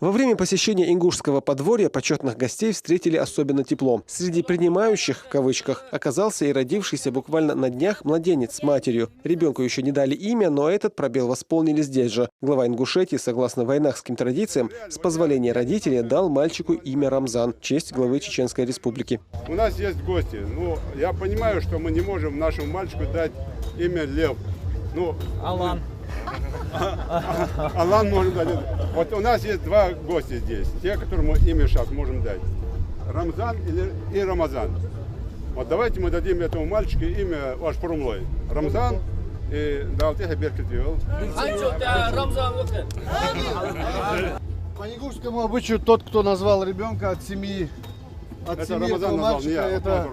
Во время посещения ингушского подворья почетных гостей встретили особенно тепло. Среди принимающих, в кавычках, оказался и родившийся буквально на днях младенец с матерью. Ребенку еще не дали имя, но этот пробел восполнили здесь же. Глава Ингушетии, согласно вайнахским традициям, с позволения родителей дал мальчику имя Рамзан в честь главы Чеченской Республики. У нас есть гости. Я понимаю, что мы не можем нашему мальчику дать имя Лев. Алан. Алан можно дать. Вот у нас есть два гостя здесь, те, которым мы имя сейчас можем дать. Рамзан и Рамазан. Вот давайте мы дадим этому мальчику имя ваш промлой. Рамзан и Далтиха Беркетвилл. По ингушскому обычаю тот, кто назвал ребенка от семьи Рамазан назвал, мальчика, не я, это...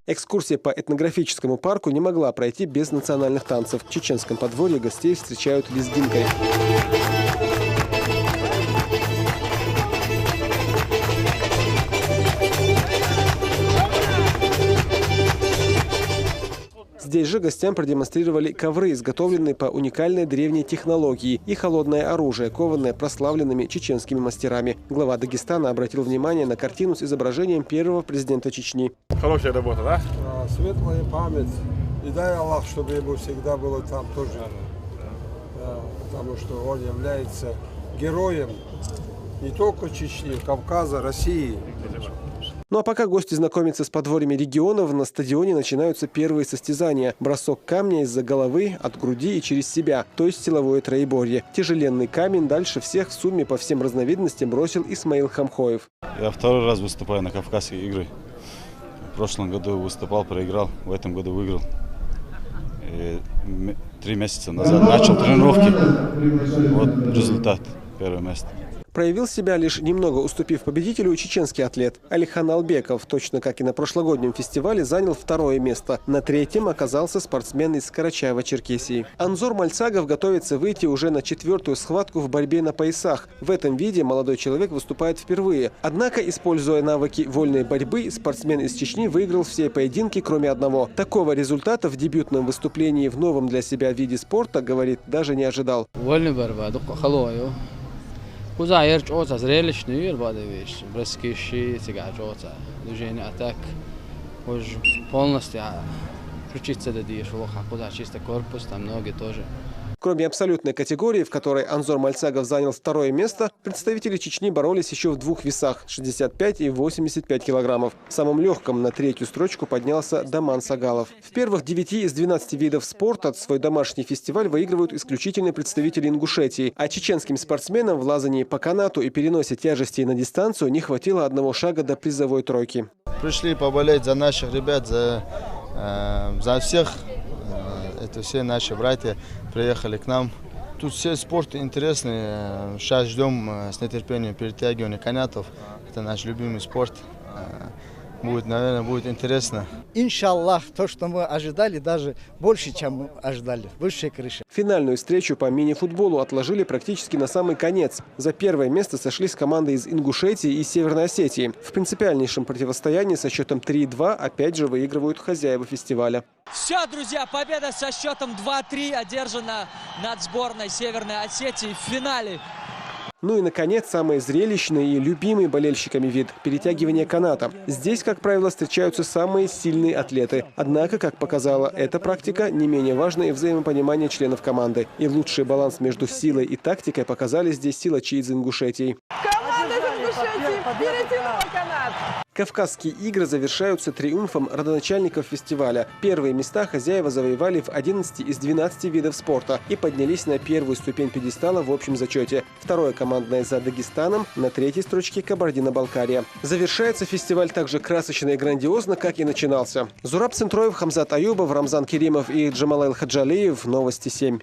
Экскурсия по этнографическому парку не могла пройти без национальных танцев. В чеченском подворье гостей встречают лезгинкой. Здесь же гостям продемонстрировали ковры, изготовленные по уникальной древней технологии, и холодное оружие, кованное прославленными чеченскими мастерами. Глава Дагестана обратил внимание на картину с изображением первого президента Чечни. Хорошая работа, да? Светлая память. И дай Аллах, чтобы ему всегда было там тоже. Потому что он является героем не только Чечни, Кавказа, России. Ну а пока гости знакомятся с подворьями регионов, на стадионе начинаются первые состязания. Бросок камня из-за головы, от груди и через себя, то есть силовое троеборье. Тяжеленный камень дальше всех в сумме по всем разновидностям бросил Исмаил Хамхоев. Я второй раз выступаю на Кавказские игры. В прошлом году выступал, проиграл, в этом году выиграл. И 3 месяца назад начал тренировки. Вот результат, первое место. Проявил себя, лишь немного уступив победителю, чеченский атлет. Алихан Албеков, точно как и на прошлогоднем фестивале, занял 2-е место. На 3-м оказался спортсмен из Карачаева-Черкесии. Анзор Мальцагов готовится выйти уже на 4-ю схватку в борьбе на поясах. В этом виде молодой человек выступает впервые. Однако, используя навыки вольной борьбы, спортсмен из Чечни выиграл все поединки, кроме одного. Такого результата в дебютном выступлении в новом для себя виде спорта, говорит, даже не ожидал. Кузаир чоца зрелищный, бадович, браскиши, цигар чоца, движение атак, уж полностью включиться до дир, шелоха, куза чисто корпус, там ноги тоже. Кроме абсолютной категории, в которой Анзор Мальцагов занял 2-е место, представители Чечни боролись еще в 2 весах – 65 и 85 килограммов. В самом легком на 3-ю строчку поднялся Даман Сагалов. В первых 9 из 12 видов спорта свой домашний фестиваль выигрывают исключительные представители Ингушетии, а чеченским спортсменам в лазании по канату и переносе тяжестей на дистанцию не хватило одного шага до призовой тройки. Пришли поболеть за наших ребят, за всех. Это все наши братья приехали к нам. Тут все спорт интересный. Сейчас ждем с нетерпением перетягивания канатов. Это наш любимый спорт. Будет, наверное, будет интересно. Иншаллах, то, что мы ожидали, даже больше, чем мы ожидали. Высшая крыша. Финальную встречу по мини-футболу отложили практически на самый конец. За 1-е место сошлись команды из Ингушетии и Северной Осетии. В принципиальнейшем противостоянии со счетом 3-2 опять же выигрывают хозяева фестиваля. Все, друзья, победа со счетом 2-3 одержана над сборной Северной Осетии в финале. Ну и, наконец, самый зрелищный и любимый болельщиками вид – перетягивание каната. Здесь, как правило, встречаются самые сильные атлеты. Однако, как показала эта практика, не менее важно и взаимопонимание членов команды. И лучший баланс между силой и тактикой показали здесь силачи из Ингушетии. Команда из Ингушетии перетянула канат! Кавказские игры завершаются триумфом родоначальников фестиваля. 1-е места хозяева завоевали в 11 из 12 видов спорта и поднялись на 1-ю ступень пьедестала в общем зачете. 2-е командное за Дагестаном, на 3-й строчке Кабардино-Балкария. Завершается фестиваль так же красочно и грандиозно, как и начинался. Зураб Центроев, Хамзат Аюбов, Рамзан Керимов и Джамалайл Хаджалиев. Новости 7.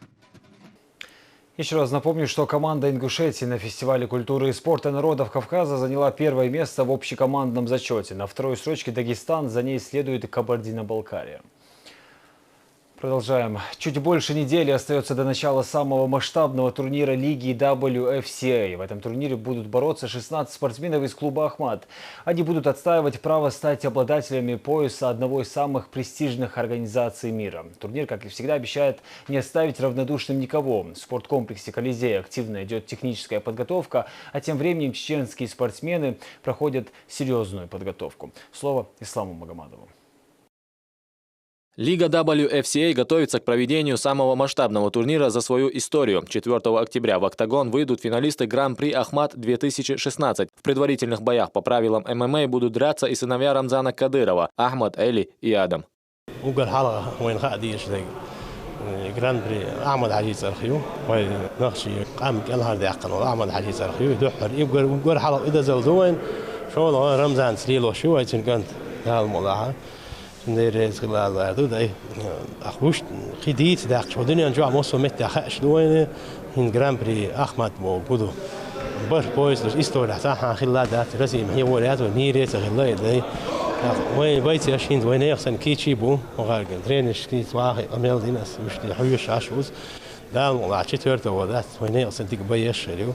Еще раз напомню, что команда Ингушетии на фестивале культуры и спорта народов Кавказа заняла 1-е место в общекомандном зачете. На 2-й строчке Дагестан, за ней следует Кабардино-Балкария. Продолжаем. Чуть больше недели остается до начала самого масштабного турнира лиги WFCA. В этом турнире будут бороться 16 спортсменов из клуба «Ахмат». Они будут отстаивать право стать обладателями пояса одного из самых престижных организаций мира. Турнир, как и всегда, обещает не оставить равнодушным никого. В спорткомплексе «Колизей» активно идет техническая подготовка, а тем временем чеченские спортсмены проходят серьезную подготовку. Слово Исламу Магомадову. Лига WFCA готовится к проведению самого масштабного турнира за свою историю. 4 октября в октагон выйдут финалисты Гран-при Ахмат-2016. В предварительных боях по правилам ММА будут драться и сыновья Рамзана Кадырова – Ахмад, Эли и Адам. جراند أحمد عزيز أرخيو ونخشي قام الله دعقنا أحمد عزيز أرخيو دحر يبقى حلقة إذا زودوين شو رمزان سليل وشو هاي كانت هالموضوع ندير سكلا ده ده أخوش خديت داق شو دنيا نجوا مصر مت أخش دوين هند гран-при Ахмат буду бар поезд история صح خلادات رسم هي ولات ونيرة خلاه ده وين بيتي عشان وين يحسن كيشي بو وغارقن ترينش كيس واحد أميل ديناس مش تحويش عشوز ده والله شتورته وذات وين يحسن تقبيش شريو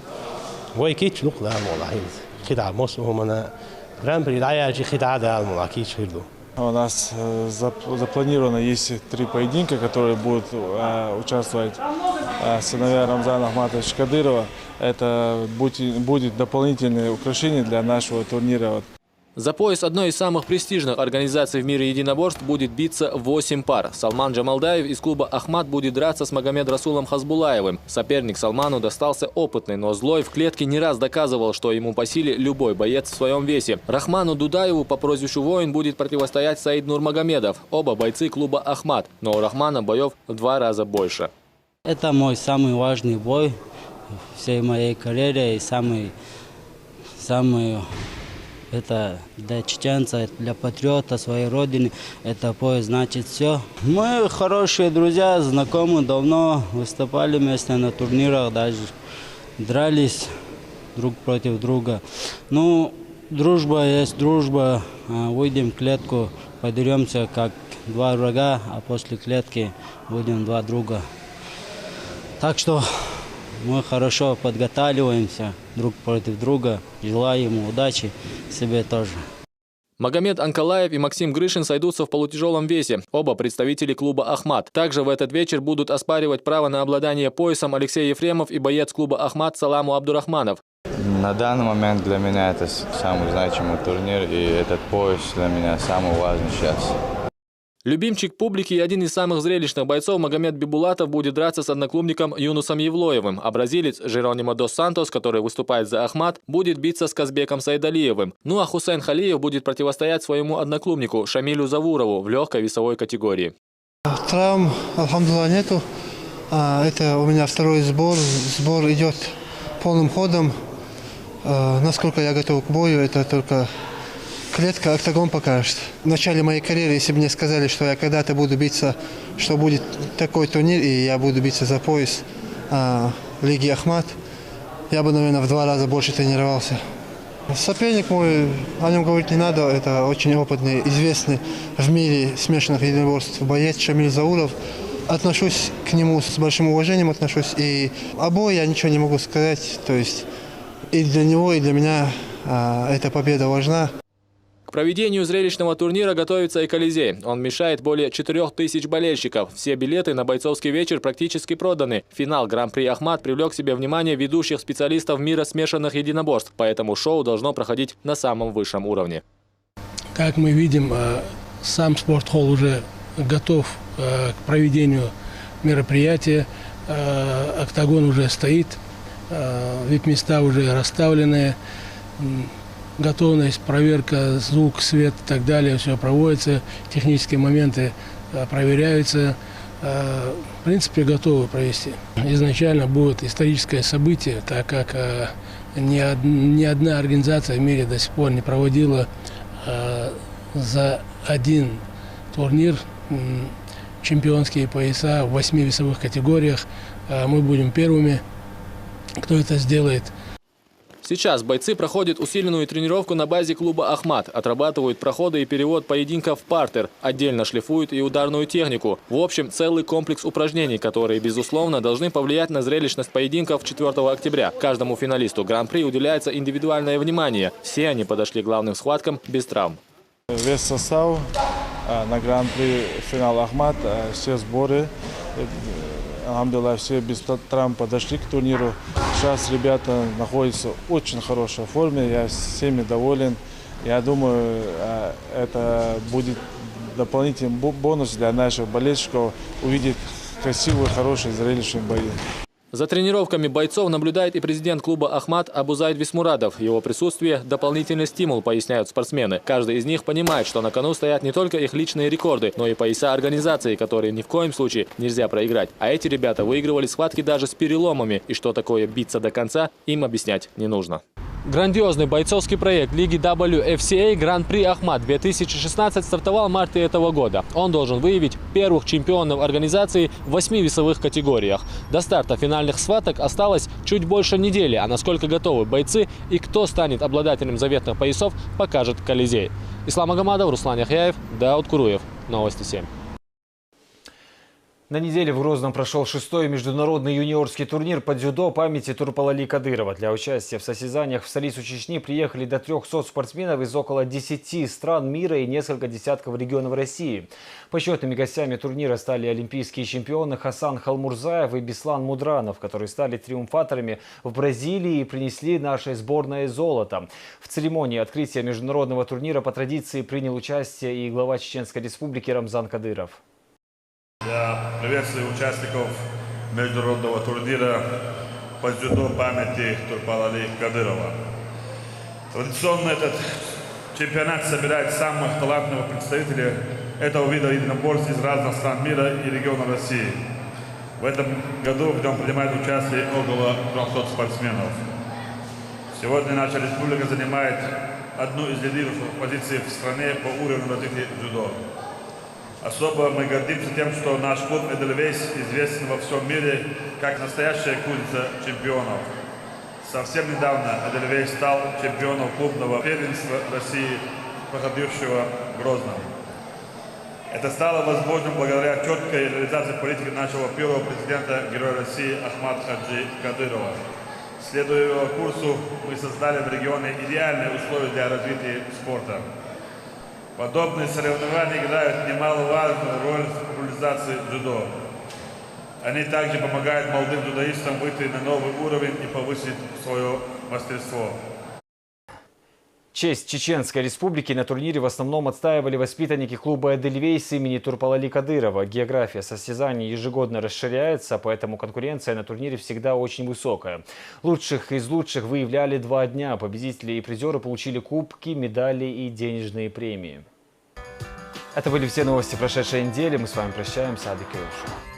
وين كيش نقطة والله هين خدعة مصر هم أنا гран-при даяжи خدعة ده والله كيش هيردو. У нас запланировано есть 3 поединка, которые будут участвовать сыновья Рамзана Ахматовича Кадырова. Это будет дополнительное украшение для нашего турнира. За пояс одной из самых престижных организаций в мире единоборств будет биться 8 пар. Салман Джамалдаев из клуба «Ахмат» будет драться с Магомед Расулом Хазбулаевым. Соперник Салману достался опытный, но злой в клетке не раз доказывал, что ему по силе любой боец в своем весе. Рахману Дудаеву по прозвищу «Воин» будет противостоять Саид Нурмагомедов. Оба бойцы клуба «Ахмат», но у Рахмана боев в 2 раза больше. Это мой самый важный бой всей моей карьере и самый это для чеченца, для патриота своей родины, это пояс значит все. Мы хорошие друзья, знакомы давно, выступали вместе на турнирах, даже дрались друг против друга. Ну, дружба есть дружба, выйдем в клетку, подеремся как 2 врага, а после клетки будем 2 друга. Так что мы хорошо подготавливаемся друг против друга. Желаю ему удачи, себе тоже. Магомед Анкалаев и Максим Грышин сойдутся в полутяжелом весе. Оба представители клуба «Ахмат». Также в этот вечер будут оспаривать право на обладание поясом Алексей Ефремов и боец клуба «Ахмат» Саламу Абдурахманов. На данный момент для меня это самый значимый турнир, и этот пояс для меня самый важный сейчас. Любимчик публики и один из самых зрелищных бойцов Магомед Бибулатов будет драться с одноклубником Юнусом Евлоевым, а бразилец Жеронимо дос Сантос, который выступает за «Ахмат», будет биться с Казбеком Сайдалиевым. Ну а Хусейн Халиев будет противостоять своему одноклубнику Шамилю Завурову в легкой весовой категории. Травм, алхамдулилlah, нету. Это у меня 2-й сбор. Сбор идет полным ходом. Насколько я готов к бою, это только клетка, октагон покажет. В начале моей карьеры, если бы мне сказали, что я когда-то буду биться, что будет такой турнир, и я буду биться за пояс Лиги Ахмат, я бы, наверное, в 2 раза больше тренировался. Соперник мой, о нем говорить не надо, это очень опытный, известный в мире смешанных единоборств боец Шамиль Зауров. Отношусь к нему с большим уважением, и о бою я ничего не могу сказать, то есть и для него, и для меня эта победа важна. К проведению зрелищного турнира готовится и Колизей. Он вмещает более 4000 болельщиков. Все билеты на бойцовский вечер практически проданы. Финал Гран-при Ахмат привлек к себе внимание ведущих специалистов мира смешанных единоборств. Поэтому шоу должно проходить на самом высшем уровне. Как мы видим, сам спортхолл уже готов к проведению мероприятия. Октагон уже стоит, вип-места уже расставлены. Готовность, проверка, звук, свет и так далее, все проводится, технические моменты проверяются. В принципе, готовы провести. Изначально будет историческое событие, так как ни одна организация в мире до сих пор не проводила за один турнир чемпионские пояса в 8 весовых категориях. Мы будем первыми, кто это сделает. Сейчас бойцы проходят усиленную тренировку на базе клуба «Ахмат», отрабатывают проходы и перевод поединков в партер, отдельно шлифуют и ударную технику. В общем, целый комплекс упражнений, которые, безусловно, должны повлиять на зрелищность поединков 4 октября. Каждому финалисту Гран-при уделяется индивидуальное внимание. Все они подошли к главным схваткам без травм. Весь состав на Гран-при финал «Ахмат», все сборы. Алхамдулилlah, все без травм подошли к турниру. Сейчас ребята находятся в очень хорошей форме, я всеми доволен. Я думаю, это будет дополнительный бонус для наших болельщиков увидеть красивые, хорошие, зрелищные бои. За тренировками бойцов наблюдает и президент клуба «Ахмат» Абузайд Висмурадов. Его присутствие – дополнительный стимул, поясняют спортсмены. Каждый из них понимает, что на кону стоят не только их личные рекорды, но и пояса организации, которые ни в коем случае нельзя проиграть. А эти ребята выигрывали схватки даже с переломами. И что такое биться до конца, им объяснять не нужно. Грандиозный бойцовский проект Лиги WFCA Гран-при Ахмат 2016 стартовал в марте этого года. Он должен выявить первых чемпионов организации в 8 весовых категориях. До старта финальных схваток осталось чуть больше недели, а насколько готовы бойцы и кто станет обладателем заветных поясов, покажет Колизей. Ислам Агамадов, Руслан Яхяев, Дауд Куруев. Новости 7. На неделе в Грозном прошел 6-й международный юниорский турнир по дзюдо памяти Турпалали Кадырова. Для участия в состязаниях в столицу Чечни приехали до 300 спортсменов из около 10 стран мира и несколько десятков регионов России. Почетными гостями турнира стали олимпийские чемпионы Хасан Халмурзаев и Беслан Мудранов, которые стали триумфаторами в Бразилии и принесли нашей сборной золото. В церемонии открытия международного турнира по традиции принял участие и глава Чеченской Республики Рамзан Кадыров. Я приветствую участников международного турнира по дзюдо памяти Турпалали Кадырова. Традиционно этот чемпионат собирает самых талантливых представителей этого вида единоборств из разных стран мира и регионов России. В этом году в нем принимает участие около 300 спортсменов. Сегодня наша республика занимает одну из лидирующих позиций в стране по уровню развития дзюдо. Особо мы гордимся тем, что наш клуб Эдельвейс известен во всем мире как настоящая кузница чемпионов. Совсем недавно Эдельвейс стал чемпионом клубного первенства России, проходившего в Грозном. Это стало возможным благодаря четкой реализации политики нашего первого президента, героя России Ахмата Хаджи Кадырова. Следуя его курсу, мы создали в регионе идеальные условия для развития спорта. Подобные соревнования играют немаловажную роль в популяризации дзюдо. Они также помогают молодым дзюдоистам выйти на новый уровень и повысить свое мастерство. Честь Чеченской Республики на турнире в основном отстаивали воспитанники клуба «Эдельвейс» имени Турпалали Кадырова. География состязаний ежегодно расширяется, поэтому конкуренция на турнире всегда очень высокая. Лучших из лучших выявляли 2 дня. Победители и призеры получили кубки, медали и денежные премии. Это были все новости прошедшей недели. Мы с вами прощаемся. Адык Илюша.